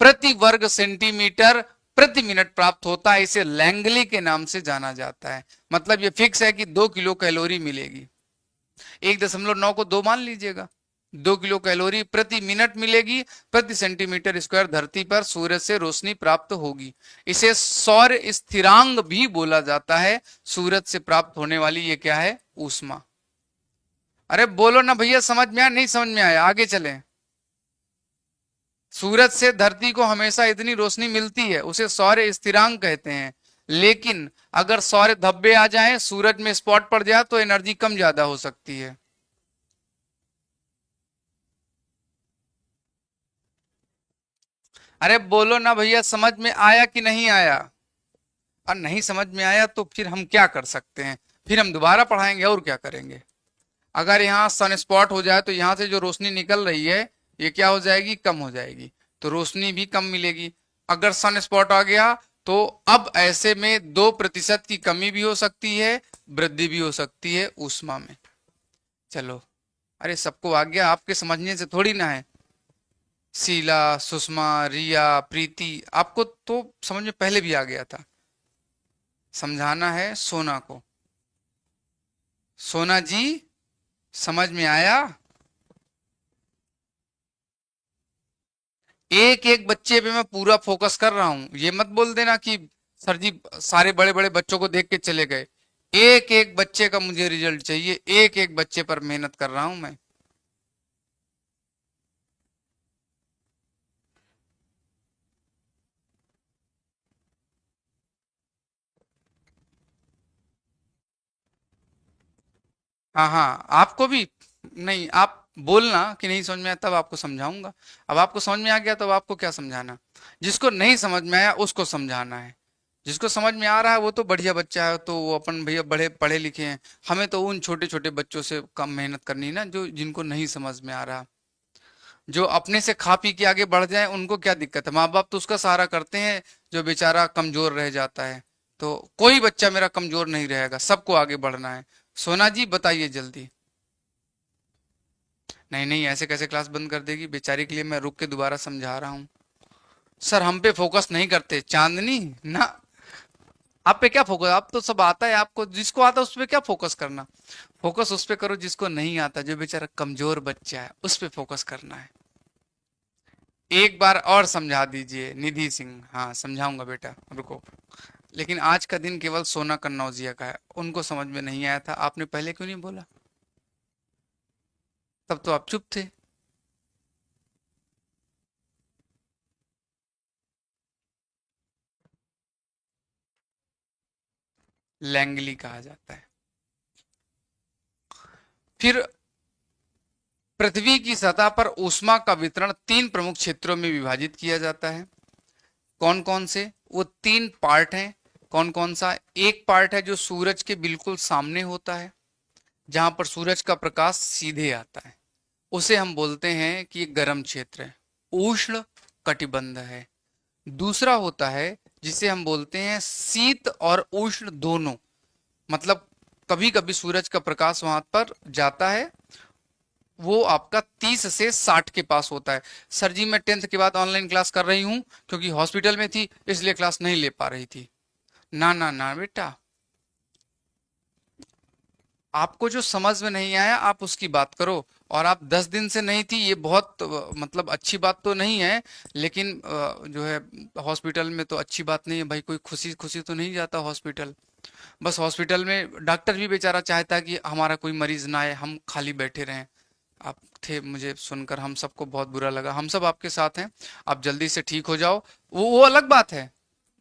प्रति वर्ग सेंटीमीटर प्रति मिनट प्राप्त होता है। इसे लैंगली के नाम से जाना जाता है। मतलब ये फिक्स है कि 2 किलो कैलोरी मिलेगी। 1.9 को 2 मान लीजिएगा, 2 किलो कैलोरी प्रति मिनट मिलेगी प्रति सेंटीमीटर स्क्वायर धरती पर सूरज से रोशनी प्राप्त होगी। इसे सौर स्थिरांक भी बोला जाता है। सूरज से प्राप्त होने वाली ये क्या है, ऊष्मा। अरे बोलो ना भैया, समझ में आया नहीं समझ में आया, आगे चलें। सूरज से धरती को हमेशा इतनी रोशनी मिलती है, उसे सौर स्थिरांक कहते हैं। लेकिन अगर सौर धब्बे आ जाएं, सूरज में स्पॉट पड़ जाए तो एनर्जी कम ज्यादा हो सकती है। अरे बोलो ना भैया, समझ में आया कि नहीं आया? और नहीं समझ में आया तो फिर हम क्या कर सकते हैं, फिर हम दोबारा पढ़ाएंगे और क्या करेंगे। अगर यहाँ सन स्पॉट हो जाए तो यहाँ से जो रोशनी निकल रही है ये क्या हो जाएगी, कम हो जाएगी, तो रोशनी भी कम मिलेगी। अगर सन स्पॉट आ गया तो अब ऐसे में 2% की कमी भी हो सकती है, वृद्धि भी हो सकती है ऊष्मा में। चलो, अरे सबको आ गया, आपके समझने से थोड़ी ना है। शीला, सुषमा, रिया, प्रीति, आपको तो समझ में पहले भी आ गया था। समझाना है सोना को। सोना जी, समझ में आया? एक एक बच्चे पे मैं पूरा फोकस कर रहा हूं, ये मत बोल देना कि सर जी सारे बड़े बड़े बच्चों को देख के चले गए। एक एक बच्चे का मुझे रिजल्ट चाहिए, एक एक बच्चे पर मेहनत कर रहा हूं मैं। हाँ हाँ, आपको भी। नहीं, आप बोलना कि नहीं समझ में आया, तब आपको समझाऊंगा। अब आपको समझ में आ गया तो आपको क्या समझाना। जिसको नहीं समझ में आया उसको समझाना है। जिसको समझ में आ रहा है वो तो बढ़िया बच्चा है, तो वो अपन भैया बड़े पढ़े लिखे हैं। हमें तो उन छोटे छोटे बच्चों से कम मेहनत करनी है ना, जो जिनको नहीं समझ में आ रहा। जो अपने से खा पी के आगे बढ़ जाए उनको क्या दिक्कत है, माँ बाप तो उसका सहारा करते हैं। जो बेचारा कमजोर रह जाता है, तो कोई बच्चा मेरा कमजोर नहीं रहेगा, सबको आगे बढ़ना है। सोना जी बताइए जल्दी। नहीं नहीं, ऐसे कैसे क्लास बंद कर देगी बेचारी, के लिए मैं रुक के दोबारा समझा रहा हूँ। सर हम पे फोकस नहीं करते, चांदनी ना। आप पे क्या फोकस, आप तो सब आता है आपको, जिसको आता है उस पे क्या फोकस करना। फोकस उस पे करो जिसको नहीं आता, जो बेचारा कमजोर बच्चा है उस पे फोकस करना है। एक बार और समझा दीजिए निधि सिंह। हाँ समझाऊंगा बेटा, रुको। लेकिन आज का दिन केवल सोना कन्नौजिया का है, उनको समझ में नहीं आया था, आपने पहले क्यों नहीं बोला? तब तो आप चुप थे। लैंगली कहा जाता है। फिर पृथ्वी की सतह पर ऊष्मा का वितरण 3 प्रमुख क्षेत्रों में विभाजित किया जाता है। कौन कौन से? वो 3 पार्ट हैं। कौन कौन सा? एक पार्ट है जो सूरज के बिल्कुल सामने होता है, जहां पर सूरज का प्रकाश सीधे आता है, उसे हम बोलते हैं कि ये गर्म क्षेत्र है, उष्ण कटिबंध है। दूसरा होता है जिसे हम बोलते हैं शीत और उष्ण दोनों। मतलब कभी कभी सूरज का प्रकाश वहां पर जाता है, वो आपका 30 से 60 के पास होता है। सर जी मैं 10th के बाद ऑनलाइन क्लास कर रही हूँ, क्योंकि हॉस्पिटल में थी इसलिए क्लास नहीं ले पा रही थी। ना ना ना बेटा, आपको जो समझ में नहीं आया आप उसकी बात करो। और आप 10 दिन से नहीं थी, ये बहुत मतलब अच्छी बात तो नहीं है, लेकिन जो है हॉस्पिटल में तो अच्छी बात नहीं है भाई। कोई खुशी खुशी तो नहीं जाता हॉस्पिटल। बस हॉस्पिटल में डॉक्टर भी बेचारा चाहता है कि हमारा कोई मरीज ना आए, हम खाली बैठे रहें। आप थे, मुझे सुनकर हम सबको बहुत बुरा लगा। हम सब आपके साथ हैं, आप जल्दी से ठीक हो जाओ। वो अलग बात है,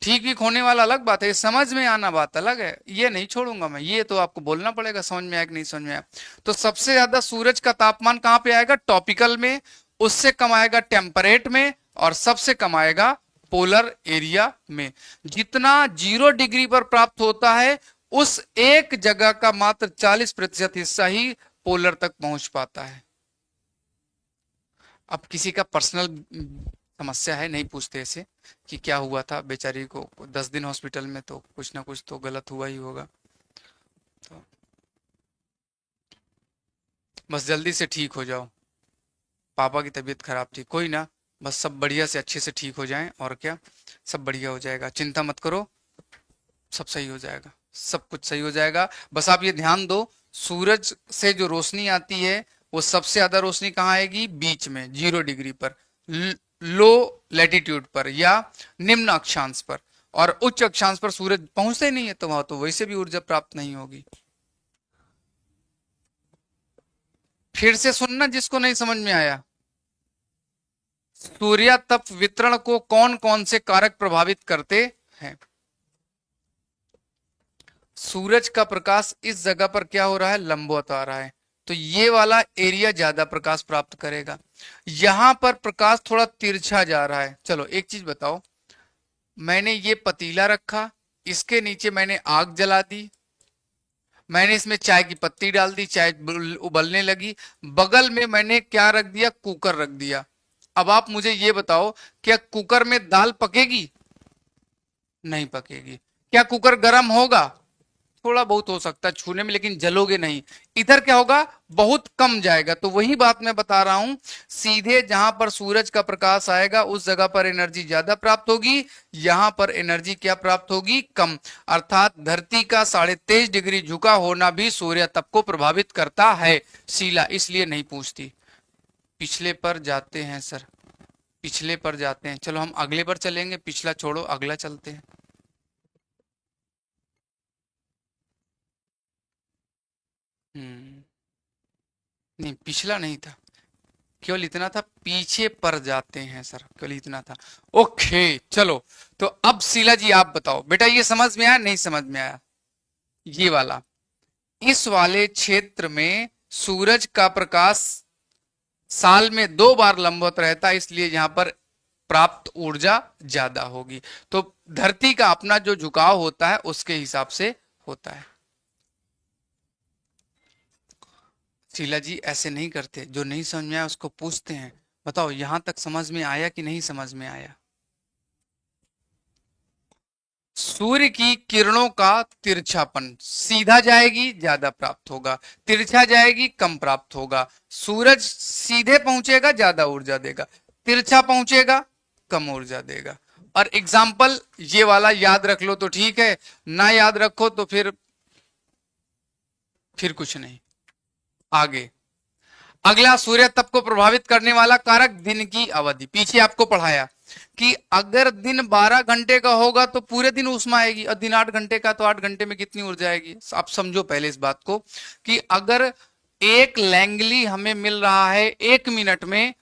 ठीक ठीक होने वाला अलग बात है, समझ में आना बात अलग है। ये नहीं छोड़ूंगा मैं, ये तो आपको बोलना पड़ेगा समझ में आया कि नहीं समझ में आया। तो सबसे ज्यादा सूरज का तापमान कहाँ पे आएगा? टॉपिकल में। उससे कम आएगा टेम्परेट में, और सबसे कम आएगा पोलर एरिया में। जितना 0 डिग्री पर प्राप्त होता है, उस एक जगह का मात्र 40% हिस्सा ही पोलर तक पहुंच पाता है। अब किसी का पर्सनल समस्या है, नहीं पूछते ऐसे कि क्या हुआ था बेचारी को 10 दिन हॉस्पिटल में, तो कुछ ना कुछ तो गलत हुआ ही होगा। तो बस जल्दी से ठीक हो जाओ। पापा की तबीयत खराब थी, कोई ना, बस सब बढ़िया से अच्छे से ठीक हो जाएं, और क्या, सब बढ़िया हो जाएगा, चिंता मत करो, सब सही हो जाएगा, सब कुछ सही हो जाएगा। बस आप ये ध्यान दो, सूरज से जो रोशनी आती है वो सबसे ज्यादा रोशनी कहाँ आएगी, बीच में 0 डिग्री पर, लो लैटिट्यूड पर या निम्न अक्षांश पर, और उच्च अक्षांश पर सूरज पहुंचते ही नहीं है, तो वहां तो वैसे भी ऊर्जा प्राप्त नहीं होगी। फिर से सुनना जिसको नहीं समझ में आया। सूर्यातप वितरण को कौन कौन से कारक प्रभावित करते हैं। सूरज का प्रकाश इस जगह पर क्या हो रहा है, लंबवत आ रहा है, तो ये वाला एरिया ज्यादा प्रकाश प्राप्त करेगा। यहां पर प्रकाश थोड़ा तिरछा जा रहा है। चलो एक चीज बताओ, मैंने ये पतीला रखा, इसके नीचे मैंने आग जला दी, मैंने इसमें चाय की पत्ती डाल दी, चाय उबलने लगी, बगल में मैंने क्या रख दिया, कुकर रख दिया। अब आप मुझे ये बताओ, क्या कुकर में दाल पकेगी, नहीं पकेगी। क्या कुकर गर्म होगा, थोड़ा बहुत हो सकता है छूने में, लेकिन जलोगे नहीं। इधर क्या होगा, बहुत कम जाएगा। तो वही बात मैं बता रहा हूं, सीधे जहां पर सूरज का प्रकाश आएगा उस जगह पर एनर्जी ज्यादा प्राप्त होगी, यहां पर एनर्जी क्या प्राप्त होगी, कम। अर्थात धरती का 23.5 डिग्री झुका होना भी सूर्य तप को प्रभावित करता है। शीला इसलिए नहीं पूछती। पिछले पर जाते हैं सर, पिछले पर जाते हैं, चलो हम अगले पर चलेंगे, पिछला छोड़ो अगला चलते हैं। हम्म, नहीं पिछला नहीं था, केवल इतना था, पीछे पर जाते हैं सर, केवल इतना था। ओके चलो, तो अब शीला जी आप बताओ बेटा, ये समझ में आया नहीं समझ में आया, ये वाला, इस वाले क्षेत्र में सूरज का प्रकाश साल में 2 बार लंबवत रहता है, इसलिए यहां पर प्राप्त ऊर्जा ज्यादा होगी। तो धरती का अपना जो झुकाव होता है उसके हिसाब से होता है। शीला जी ऐसे नहीं करते, जो नहीं समझ में आया उसको पूछते हैं, बताओ यहां तक समझ में आया कि नहीं समझ में आया। सूर्य की किरणों का तिरछापन, सीधा जाएगी ज्यादा प्राप्त होगा, तिरछा जाएगी कम प्राप्त होगा। सूरज सीधे पहुंचेगा ज्यादा ऊर्जा देगा, तिरछा पहुंचेगा कम ऊर्जा देगा। और एग्जाम्पल ये वाला याद रख लो तो ठीक है, ना याद रखो तो फिर कुछ नहीं। आगे अगला, सूर्य तप को प्रभावित करने वाला कारक दिन की अवधि। पीछे आपको पढ़ाया कि अगर दिन 12 घंटे का होगा तो पूरे दिन ऊष्मा आएगी, और दिन 8 घंटे का तो 8 घंटे में कितनी ऊर्जा आएगी। आप समझो पहले इस बात को, कि अगर एक लैंगली हमें मिल रहा है 1 मिनट में,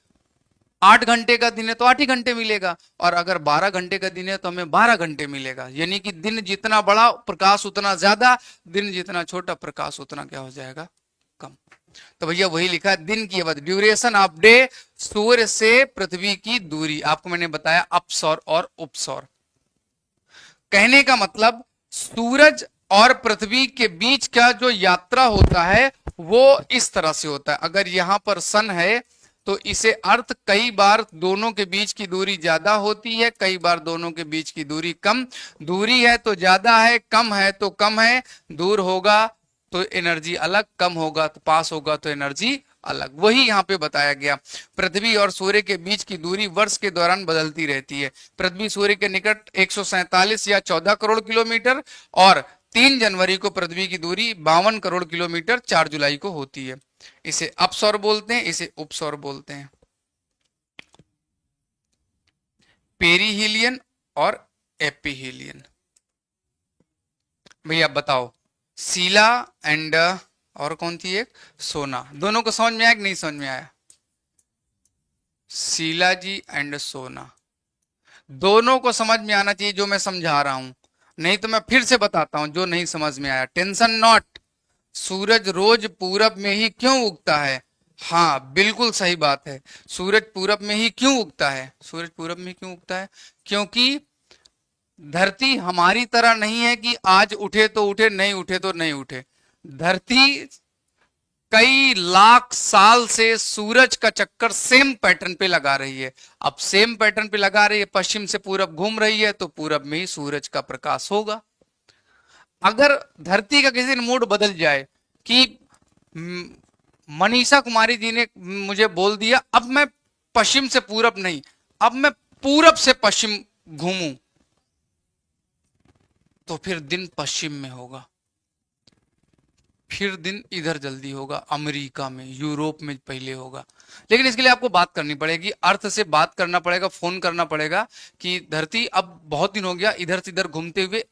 8 घंटे का दिन है तो 8 ही घंटे मिलेगा, और अगर 12 घंटे का दिन है तो हमें 12 घंटे मिलेगा। यानी कि दिन जितना बड़ा प्रकाश उतना ज्यादा, दिन जितना छोटा प्रकाश उतना क्या हो जाएगा, कम। तो भैया वही लिखा है, दिन की अवधि, ड्यूरेशन ऑफ डे, सूर्य से पृथ्वी की दूरी। आपको मैंने बताया अपसौर और उपसौर। कहने का मतलब, सूरज और पृथ्वी के बीच का जो यात्रा होता है वो इस तरह से होता है। अगर यहां पर सन है तो इसे अर्थ, कई बार दोनों के बीच की दूरी ज्यादा होती है, कई बार दोनों के बीच की दूरी कम। दूरी है तो ज्यादा है, कम है तो कम है। दूर होगा तो एनर्जी अलग, कम होगा तो पास होगा तो एनर्जी अलग। वही यहाँ पे बताया गया। पृथ्वी और सूर्य के बीच की दूरी वर्ष के दौरान बदलती रहती है। पृथ्वी सूर्य के निकट 147 या 14 करोड़ किलोमीटर, और 3 जनवरी को पृथ्वी की दूरी 52 करोड़ किलोमीटर 4 जुलाई को होती है। इसे अपसौर बोलते हैं, इसे उपसौर बोलते हैं। पेरीहिलियन और एपीहिलियन। भैया बताओ, शीला एंड और कौन थी एक, सोना, दोनों को समझ में आया कि नहीं समझ में आया। शीला जी एंड सोना, दोनों को समझ में आना चाहिए जो मैं समझा रहा हूं, नहीं तो मैं फिर से बताता हूं जो नहीं समझ में आया। Tension not. सूरज रोज पूरब में ही क्यों उगता है, हाँ बिल्कुल सही बात है। सूरज पूरब में ही क्यों उगता है, सूरज पूरब में क्यों उगता है, क्योंकि धरती हमारी तरह नहीं है कि आज उठे तो उठे, नहीं उठे तो नहीं उठे। धरती कई लाख साल से सूरज का चक्कर सेम पैटर्न पे लगा रही है। अब सेम पैटर्न पे लगा रही है, पश्चिम से पूरब घूम रही है, तो पूरब में ही सूरज का प्रकाश होगा। अगर धरती का किसी दिन मूड बदल जाए कि म, मनीषा कुमारी जी ने मुझे बोल दिया अब मैं पश्चिम से पूरब नहीं, अब मैं पूरब से पश्चिम घूमूं, तो फिर दिन पश्चिम में होगा, फिर दिन इधर जल्दी होगा, अमेरिका में, यूरोप में पहले होगा। लेकिन इसके लिए आपको बात करनी पड़ेगी, अर्थ से बात करना पड़ेगा, फोन करना पड़ेगा कि धरती अब बहुत दिन हो गया इधर से इधर घूमते हुए,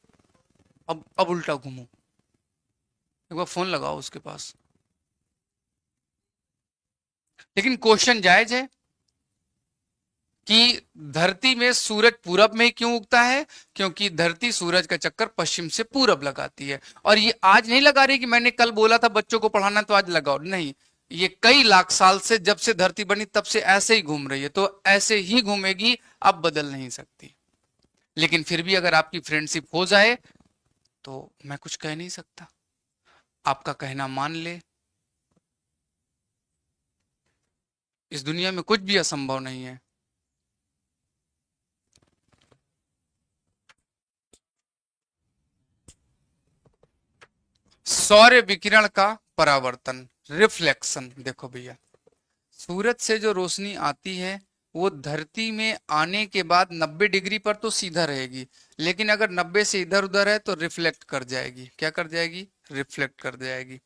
अब उल्टा घूमो। एक बार फोन लगाओ उसके पास। लेकिन क्वेश्चन जायज है कि धरती में सूरज पूरब में क्यों उगता है? क्योंकि धरती सूरज का चक्कर पश्चिम से पूरब लगाती है। और ये आज नहीं लगा रही कि मैंने कल बोला था बच्चों को पढ़ाना तो आज लगाओ, नहीं, ये कई लाख साल से, जब से धरती बनी तब से ऐसे ही घूम रही है, तो ऐसे ही घूमेगी, अब बदल नहीं सकती। लेकिन फिर भी अगर आपकी फ्रेंडशिप हो जाए तो मैं कुछ कह नहीं सकता, आपका कहना मान ले। इस दुनिया में कुछ भी असंभव नहीं है। सौर्य विकिरण का परावर्तन, रिफ्लेक्शन। देखो भैया, सूरज से जो रोशनी आती है वो धरती में आने के बाद 90 डिग्री पर तो सीधा रहेगी, लेकिन अगर 90 से इधर उधर है तो रिफ्लेक्ट कर जाएगी। क्या कर जाएगी? रिफ्लेक्ट कर जाएगी।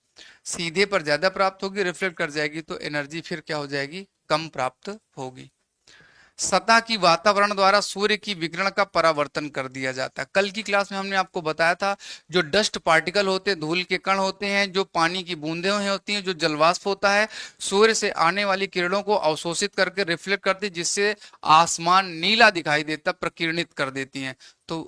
सीधे पर ज्यादा प्राप्त होगी, रिफ्लेक्ट कर जाएगी तो एनर्जी फिर क्या हो जाएगी? कम प्राप्त होगी। सतह की वातावरण द्वारा सूर्य की विकिरण का परावर्तन कर दिया जाता है। कल की क्लास में हमने आपको बताया था, जो डस्ट पार्टिकल होते हैं, धूल के कण होते हैं, जो पानी की बूंदें होती हैं, जो जलवाष्प होता है, सूर्य से आने वाली किरणों को अवशोषित करके रिफ्लेक्ट करती है, जिससे आसमान नीला दिखाई देता, प्रकिरणित कर देती हैं। तो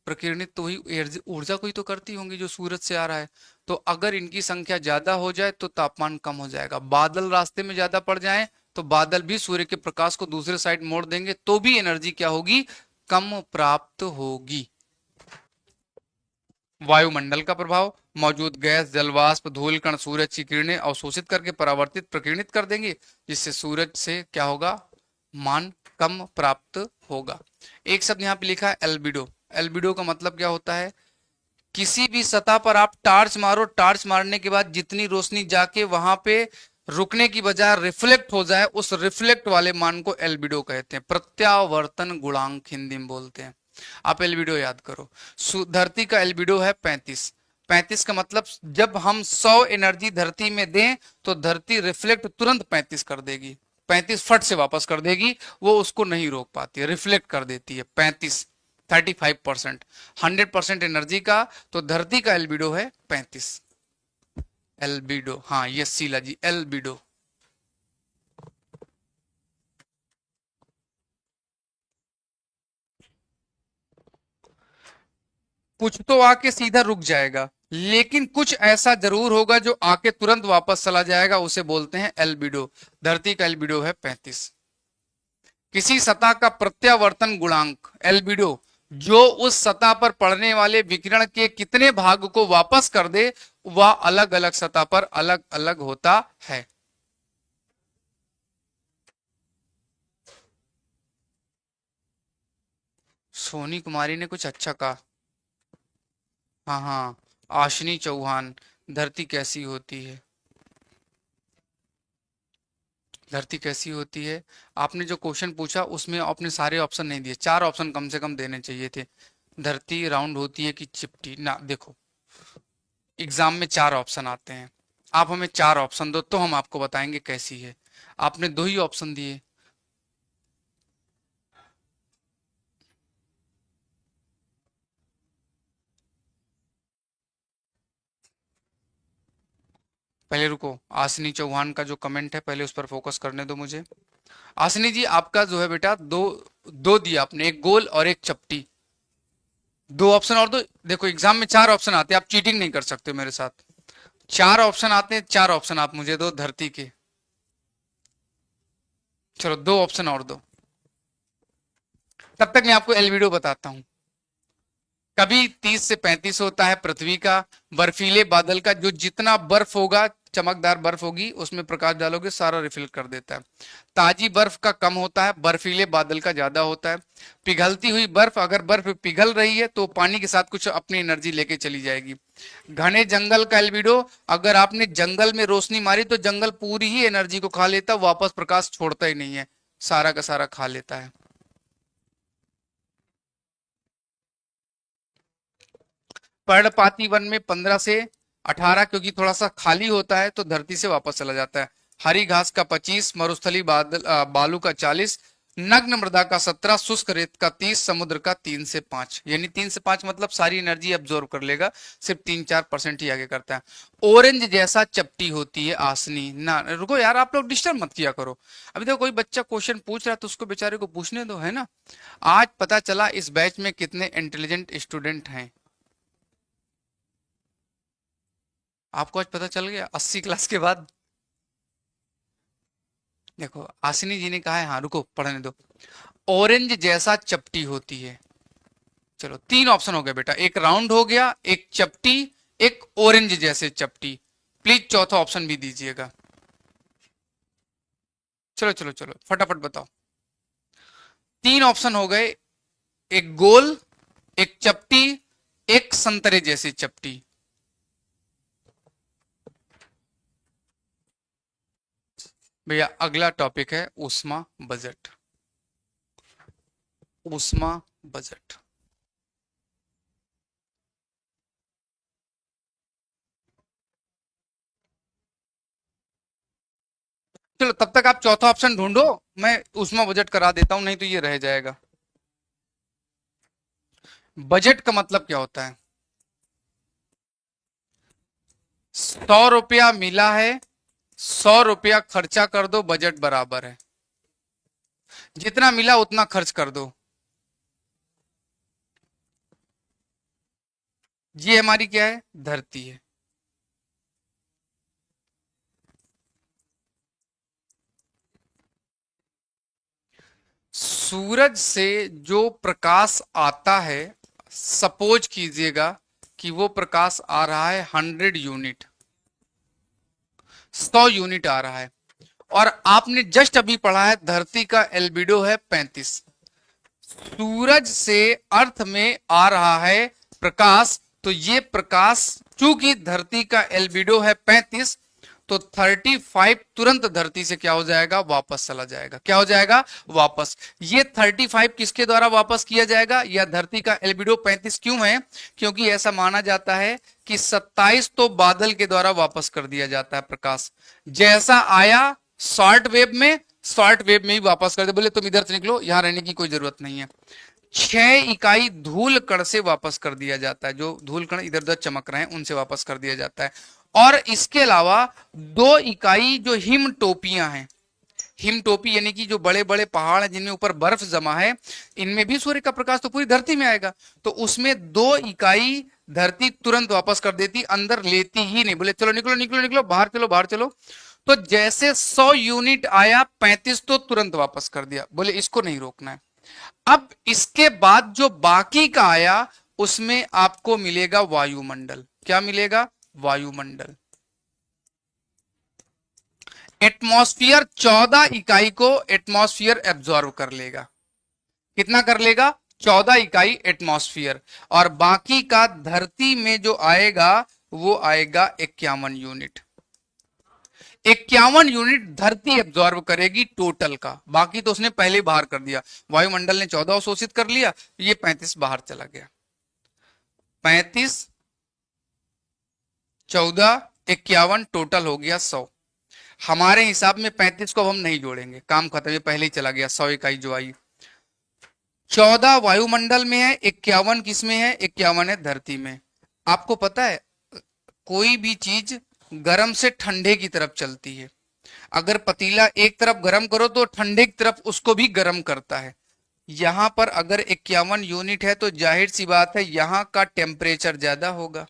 प्रकिरणित तो वही ऊर्जा को ही तो करती होंगी जो सूरज से आ रहा है। तो अगर इनकी संख्या ज्यादा हो जाए तो तापमान कम हो जाएगा। बादल रास्ते में ज्यादा पड़ जाएं तो बादल भी सूर्य के प्रकाश को दूसरे साइड मोड़ देंगे, तो भी एनर्जी क्या होगी? कम प्राप्त होगी। वायुमंडल का प्रभाव, मौजूद गैस, जलवाष्प, धूल कण सूरज की किरणें अवशोषित करके परावर्तित प्रकीर्णित कर देंगे, जिससे सूरज से क्या होगा? मान कम प्राप्त होगा। एक शब्द यहाँ पे लिखा है एल्बिडो। एल्बिडो का मतलब क्या होता है? किसी भी सतह पर आप टार्च मारो, टार्च मारने के बाद जितनी रोशनी जाके वहां पे रुकने की बजाय रिफ्लेक्ट हो जाए, उस रिफ्लेक्ट वाले मान को एल्बिडो कहते हैं। प्रत्यावर्तन गुणांक हिंदी में बोलते हैं। आप एल्बिडो याद करो। धरती का एल्बिडो है 35। 35 का मतलब जब हम 100 एनर्जी धरती में दें तो धरती रिफ्लेक्ट तुरंत 35 कर देगी, 35 फट से वापस कर देगी। वो उसको नहीं रोक पाती है, रिफ्लेक्ट कर देती है। 35 35%। 100% एनर्जी का तो धरती का एल्बिडो है 35। एल्बिडो, हाँ ये शीला जी, एल्बिडो। कुछ तो आके सीधा रुक जाएगा, लेकिन कुछ ऐसा जरूर होगा जो आके तुरंत वापस चला जाएगा, उसे बोलते हैं एल्बिडो। धरती का एल्बिडो है 35। किसी सतह का प्रत्यावर्तन गुणांक, एल्बिडो, जो उस सतह पर पड़ने वाले विकिरण के कितने भाग को वापस कर दे, वह अलग अलग सतह पर अलग अलग होता है। सोनी कुमारी ने कुछ अच्छा कहा। हाँ हाँ, आशनी चौहान, धरती कैसी होती है? धरती कैसी होती है? आपने जो क्वेश्चन पूछा उसमें आपने सारे ऑप्शन नहीं दिए, 4 ऑप्शन कम से कम देने चाहिए थे। धरती राउंड होती है कि चिपटी ना? देखो, एग्जाम में 4 ऑप्शन आते हैं, आप हमें 4 ऑप्शन दो तो हम आपको बताएंगे कैसी है। आपने 2 ही ऑप्शन दिए। पहले रुको, आशनी चौहान का जो कमेंट है पहले उस पर फोकस करने दो मुझे। आशनी जी, आपका जो है बेटा, दो दो दिया आपने, एक गोल और एक चपटी। 2 ऑप्शन और दो। देखो एग्जाम में 4 ऑप्शन आते हैं, आप चीटिंग नहीं कर सकते मेरे साथ। 4 ऑप्शन आते हैं, 4 ऑप्शन आप मुझे दो धरती के। चलो 2 ऑप्शन और दो, तब तक मैं आपको एलवीडो बताता हूं। कभी 30 से 35 होता है पृथ्वी का, बर्फीले बादल का, जो जितना बर्फ होगा चमकदार बर्फ होगी, उसमें प्रकाश डालोगे सारा रिफिल कर देता है। ताजी बर्फ का कम होता है, बर्फीले बादल का ज्यादा होता है। पिघलती हुई बर्फ, अगर बर्फ पिघल रही है तो पानी के साथ कुछ अपनी एनर्जी लेके चली जाएगी। घने जंगल का एल्बिडो, अगर आपने जंगल में रोशनी मारी तो जंगल पूरी ही एनर्जी को खा लेता, वापस प्रकाश छोड़ता ही नहीं है, सारा का सारा खा लेता है। पर्णपाती वन में 15 से 18, क्योंकि थोड़ा सा खाली होता है तो धरती से वापस चला जाता है। हरी घास का 25, मरुस्थली बालू का 40, नग्न मृदा का 17, शुष्क रेत का 30, समुद्र का 3 से 5। यानी 3 से 5 मतलब सारी एनर्जी एब्जॉर्ब कर लेगा, सिर्फ 3-4% ही आगे करता है। ऑरेंज जैसा चपटी होती है आसनी ना। रुको यार, आप लोग डिस्टर्ब मत किया करो। अभी देखो कोई बच्चा क्वेश्चन पूछ रहा है तो उसको बेचारे को पूछने दो, है ना। आज पता चला इस बैच में कितने इंटेलिजेंट स्टूडेंट हैं। आपको आज पता चल गया 80 क्लास के बाद। देखो आसिनी जी ने कहा है, हाँ रुको पढ़ने दो। ऑरेंज जैसा चपटी होती है। चलो 3 ऑप्शन हो गए बेटा, एक राउंड हो गया, एक चपटी, एक ऑरेंज जैसे चपटी। प्लीज चौथा ऑप्शन भी दीजिएगा। चलो चलो चलो फटाफट बताओ। 3 ऑप्शन हो गए, एक गोल, एक चपटी, एक संतरे जैसी चपटी। भैया अगला टॉपिक है ऊष्मा बजट। ऊष्मा बजट। चलो तब तक आप चौथा ऑप्शन ढूंढो, मैं ऊष्मा बजट करा देता हूं, नहीं तो ये रह जाएगा। बजट का मतलब क्या होता है? 100 रुपया मिला है, 100 रुपया खर्चा कर दो, बजट बराबर है। जितना मिला उतना खर्च कर दो। ये हमारी क्या है? धरती है। सूरज से जो प्रकाश आता है, सपोज कीजिएगा कि वो प्रकाश आ रहा है 100 यूनिट, 100 यूनिट आ रहा है, और आपने जस्ट अभी पढ़ा है धरती का एल्बिडो है 35। सूरज से अर्थ में आ रहा है प्रकाश, तो ये प्रकाश चूंकि धरती का एल्बिडो है 35, तो 35 तुरंत धरती से क्या हो जाएगा? वापस चला जाएगा। क्या हो जाएगा? वापस। ये 35 किसके द्वारा वापस किया जाएगा? या धरती का एल्बिडो 35 क्यों है? क्योंकि ऐसा माना जाता है कि 27 तो बादल के द्वारा वापस कर दिया जाता है प्रकाश। जैसा आया शॉर्ट वेव में, शॉर्ट वेव में ही वापस कर दे। बोले तुम इधर से निकलो, यहां रहने की कोई जरूरत नहीं है। 6 इकाई धूल कण से वापस कर दिया जाता है, जो धूल कण इधर उधर चमक रहे हैं उनसे वापस कर दिया जाता है। और इसके अलावा 2 इकाई जो हिम टोपियां हैं, हिम टोपी यानी कि जो बड़े बड़े पहाड़ हैं जिनमें ऊपर बर्फ जमा है, इनमें भी सूर्य का प्रकाश तो पूरी धरती में आएगा, तो उसमें 2 इकाई धरती तुरंत वापस कर देती, अंदर लेती ही नहीं। बोले चलो निकलो निकलो निकलो, बाहर चलो बाहर चलो। तो जैसे 100 यूनिट आया, 35 तो तुरंत वापस कर दिया। बोले इसको नहीं रोकना है। अब इसके बाद जो बाकी का आया, उसमें आपको मिलेगा वायुमंडल। क्या मिलेगा? वायुमंडल। एटमॉस्फियर 14 इकाई को एटमॉस्फियर एब्जॉर्व कर लेगा। कितना कर लेगा? 14 इकाई एटमॉस्फियर। और बाकी का धरती में जो आएगा वो आएगा 51 यूनिट। 51 यूनिट धरती एब्जॉर्व करेगी टोटल का, बाकी तो उसने पहले बाहर कर दिया। वायुमंडल ने 14 अवशोषित कर लिया, ये 35 बाहर चला गया। 35, 14, 51 टोटल हो गया 100। हमारे हिसाब में 35 को अब हम नहीं जोड़ेंगे, काम खत्म, ये पहले ही चला गया। 100 इकाई जो आई, 14 वायुमंडल में है, 51 किस में है? 51 है धरती में। आपको पता है कोई भी चीज गर्म से ठंडे की तरफ चलती है। अगर पतीला एक तरफ गर्म करो तो ठंडे की तरफ उसको भी गर्म करता है। यहां पर अगर 51 यूनिट है तो जाहिर सी बात है यहां का टेम्परेचर ज्यादा होगा।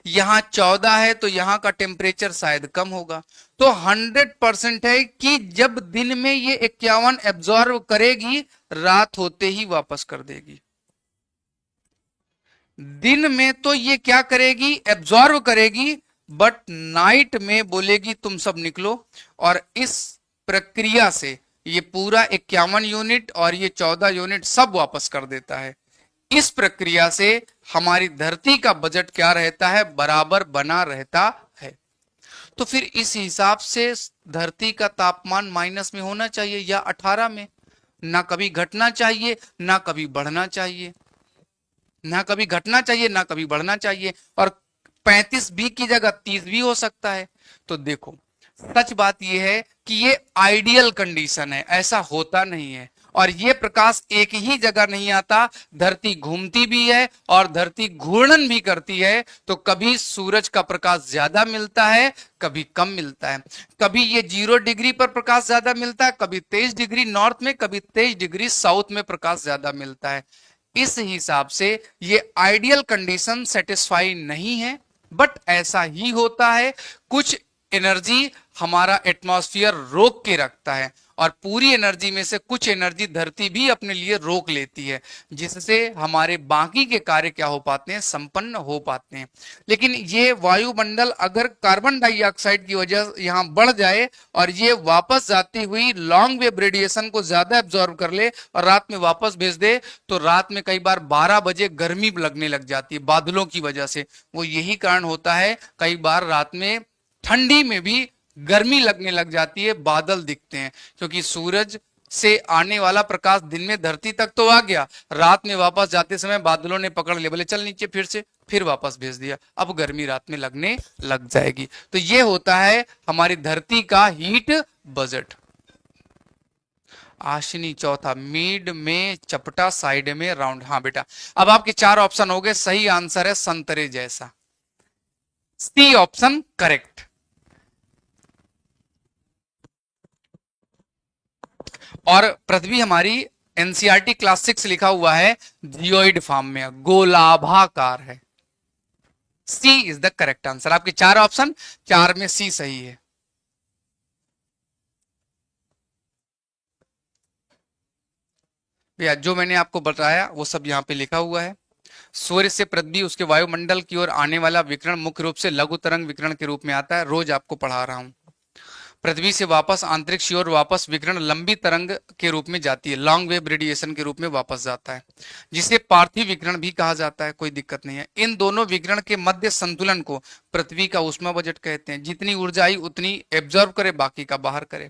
यहां 14 है तो यहां का टेम्परेचर शायद कम होगा। तो 100% है कि जब दिन में ये 51 एब्जॉर्व करेगी, रात होते ही वापस कर देगी। दिन में तो ये क्या करेगी? एब्जॉर्व करेगी, बट नाइट में बोलेगी तुम सब निकलो। और इस प्रक्रिया से ये पूरा 51 यूनिट और ये 14 यूनिट सब वापस कर देता है। इस प्रक्रिया से हमारी धरती का बजट क्या रहता है, बराबर बना रहता है। तो फिर इस हिसाब से धरती का तापमान माइनस में होना चाहिए या 18 में, ना कभी घटना चाहिए ना कभी बढ़ना चाहिए, ना कभी घटना चाहिए ना कभी बढ़ना चाहिए। और 35 भी की जगह 30 भी हो सकता है। तो देखो, सच बात यह है कि ये आइडियल कंडीशन है, ऐसा होता नहीं है। और ये प्रकाश एक ही जगह नहीं आता, धरती घूमती भी है और धरती घूर्णन भी करती है। तो कभी सूरज का प्रकाश ज्यादा मिलता है, कभी कम मिलता है। कभी ये 0 डिग्री पर प्रकाश ज्यादा मिलता है, कभी 23 डिग्री नॉर्थ में, कभी 23 डिग्री साउथ में प्रकाश ज्यादा मिलता है। इस हिसाब से ये आइडियल कंडीशन सेटिस्फाई नहीं है, बट ऐसा ही होता है। कुछ एनर्जी हमारा एटमॉस्फेयर रोक के रखता है और पूरी एनर्जी में से कुछ एनर्जी धरती भी अपने लिए रोक लेती है, जिससे हमारे बाकी के कार्य क्या हो पाते हैं, संपन्न हो पाते हैं। लेकिन ये वायुमंडल अगर कार्बन डाइऑक्साइड की वजह यहां बढ़ जाए और ये वापस जाती हुई लॉन्ग वेव रेडिएशन को ज्यादा एब्जॉर्ब कर ले और रात में वापस भेज दे, तो रात में कई बार 12 बजे गर्मी लगने लग जाती है बादलों की वजह से। वो यही कारण होता है, कई बार रात में ठंडी में भी गर्मी लगने लग जाती है, बादल दिखते हैं, क्योंकि सूरज से आने वाला प्रकाश दिन में धरती तक तो आ गया, रात में वापस जाते समय बादलों ने पकड़ लिया, बोले चल नीचे फिर से, फिर वापस भेज दिया, अब गर्मी रात में लगने लग जाएगी। तो ये होता है हमारी धरती का हीट बजट। आशनी चौथा, मिड में चपटा, साइड में राउंड। हाँ बेटा, अब आपके 4 ऑप्शन हो गए, सही आंसर है संतरे जैसा, सी ऑप्शन करेक्ट। और पृथ्वी हमारी एनसीईआरटी क्लास 6 लिखा हुआ है जियोइड फॉर्म में, गोलाभाकार है। सी इज द करेक्ट आंसर। आपके 4 ऑप्शन, 4 में सी सही है। भैया जो मैंने आपको बताया वो सब यहाँ पे लिखा हुआ है। सूर्य से पृथ्वी उसके वायुमंडल की ओर आने वाला विकिरण मुख्य रूप से लघु तरंग विकिरण के रूप में आता है, रोज आपको पढ़ा रहा हूं। पृथ्वी से वापस अंतरिक्ष की ओर वापस विकिरण लंबी तरंग के रूप में जाती है, लॉन्ग वेव रेडिएशन के रूप में वापस जाता है, जिसे पार्थिव विकिरण भी कहा जाता है, कोई दिक्कत नहीं है। इन दोनों विकिरण के मध्य संतुलन को पृथ्वी का ऊष्मा बजट कहते हैं। जितनी ऊर्जा आई उतनी एब्जॉर्ब करे, बाकी का बाहर करे।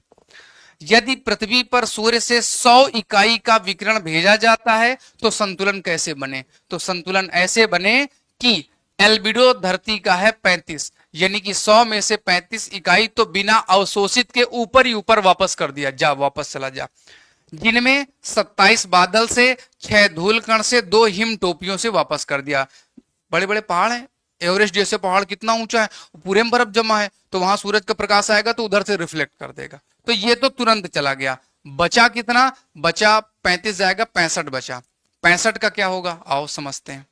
यदि पृथ्वी पर सूर्य से 100 इकाई का विकिरण भेजा जाता है तो संतुलन कैसे बने? तो संतुलन ऐसे बने कि एल्बिडो धरती का है 35, यानी कि 100 में से 35 इकाई तो बिना अवशोषित के ऊपर ही ऊपर वापस कर दिया, जा वापस चला जा। जिनमें 27 बादल से, 6 धूल कण से, 2 हिम टोपियों से वापस कर दिया। बड़े बड़े पहाड़ हैं, एवरेस्ट जैसे पहाड़ कितना ऊंचा है, पूरे में बर्फ जमा है, तो वहां सूरज का प्रकाश आएगा तो उधर से रिफ्लेक्ट कर देगा, तो ये तो तुरंत चला गया। बचा कितना? बचा 35 जाएगा, 65 बचा। 65 का क्या होगा, आओ समझते हैं।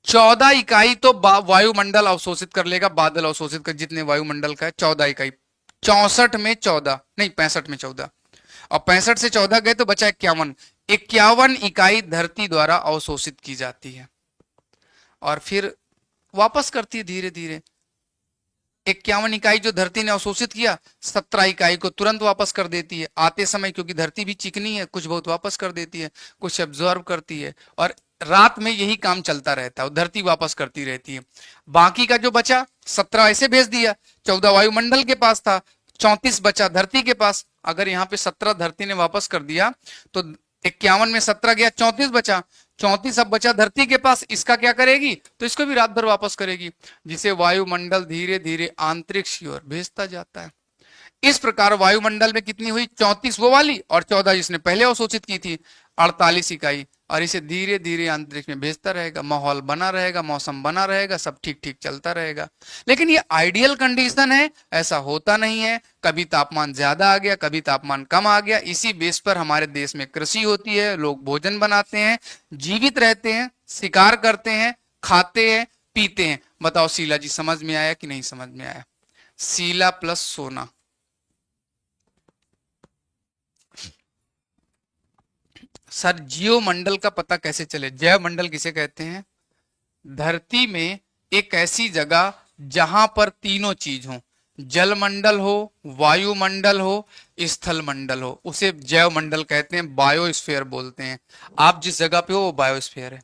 14 इकाई तो वायुमंडल अवशोषित कर लेगा, बादल अवशोषित कर, जितने वायुमंडल का है 14 इकाई। 64 में 14 नहीं, 65 में 14, और 65 से 14 गए तो बचा 51। 51 इकाई धरती द्वारा अवशोषित की जाती है और फिर वापस करती है धीरे धीरे। 51 इकाई जो धरती ने अवशोषित किया, 17 इकाई को तुरंत वापस कर देती है आते समय, क्योंकि धरती भी चिकनी है, कुछ बहुत वापस कर देती है, कुछ एब्जॉर्ब करती है, और रात में यही काम चलता रहता है, धरती वापस करती रहती है। बाकी का जो बचा 17 ऐसे भेज दिया, 14 वायुमंडल के पास था, 34 बचा धरती के पास। अगर यहाँ पे 17 धरती ने वापस कर दिया तो 51 में 17 गया, 34 बचा, 34 अब बचा धरती के पास, इसका क्या करेगी? तो इसको भी रात भर वापस करेगी, जिसे वायुमंडल धीरे धीरे अंतरिक्ष की ओर भेजता जाता है। इस प्रकार वायुमंडल में कितनी हुई? 34 वो वाली, और 14 जिसने पहले अवशोषित की थी, 48 इकाई, और इसे धीरे धीरे अंतरिक्ष में भेजता रहेगा। माहौल बना रहेगा, मौसम बना रहेगा, सब ठीक ठीक चलता रहेगा। लेकिन ये आइडियल कंडीशन है, ऐसा होता नहीं है। कभी तापमान ज्यादा आ गया, कभी तापमान कम आ गया। इसी बेस पर हमारे देश में कृषि होती है, लोग भोजन बनाते हैं, जीवित रहते हैं, शिकार करते हैं, खाते हैं, पीते हैं। बताओ शीला जी, समझ में आया कि नहीं समझ में आया? शीला प्लस सोना। सर जीव मंडल का पता कैसे चले? जैव मंडल किसे कहते हैं? धरती में एक ऐसी जगह जहां पर तीनों चीज हो, जल मंडल हो, वायुमंडल हो, स्थल मंडल हो, उसे जैव मंडल कहते हैं, बायोस्फीयर बोलते हैं। आप जिस जगह पे हो वो बायोस्फीयर है।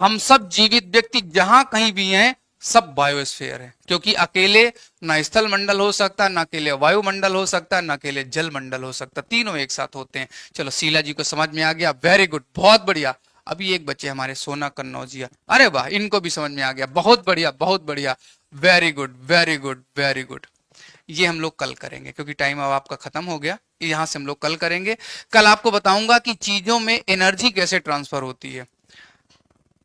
हम सब जीवित व्यक्ति जहां कहीं भी हैं, सब बायोस्फीयर है, क्योंकि अकेले ना स्थल मंडल हो सकता, ना अकेले वायुमंडल हो सकता, ना अकेले जल मंडल हो सकता, तीनों एक साथ होते हैं। चलो शीला जी को समझ में आ गया, वेरी गुड, बहुत बढ़िया। अभी एक बच्चे हमारे सोना कन्नौजिया, अरे वाह, इनको भी समझ में आ गया, बहुत बढ़िया बहुत बढ़िया, very good very good very good. ये हम लोग कल करेंगे, क्योंकि टाइम अब आपका खत्म हो गया, यहां से हम लोग कल करेंगे। कल आपको बताऊंगा कि चीजों में एनर्जी कैसे ट्रांसफर होती है।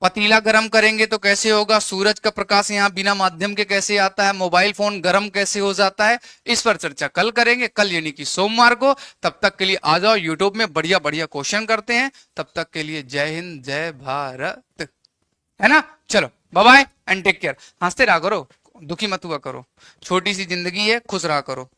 पतीला गर्म करेंगे तो कैसे होगा, सूरज का प्रकाश यहाँ बिना माध्यम के कैसे आता है, मोबाइल फोन गर्म कैसे हो जाता है, इस पर चर्चा कल करेंगे, कल यानी कि सोमवार को। तब तक के लिए आ जाओ यूट्यूब में, बढ़िया बढ़िया क्वेश्चन करते हैं। तब तक के लिए जय हिंद जय भारत, है ना। चलो bye bye and take care. हंसते रहा करो, दुखी मत हुआ करो, छोटी सी जिंदगी है, खुश रहा करो।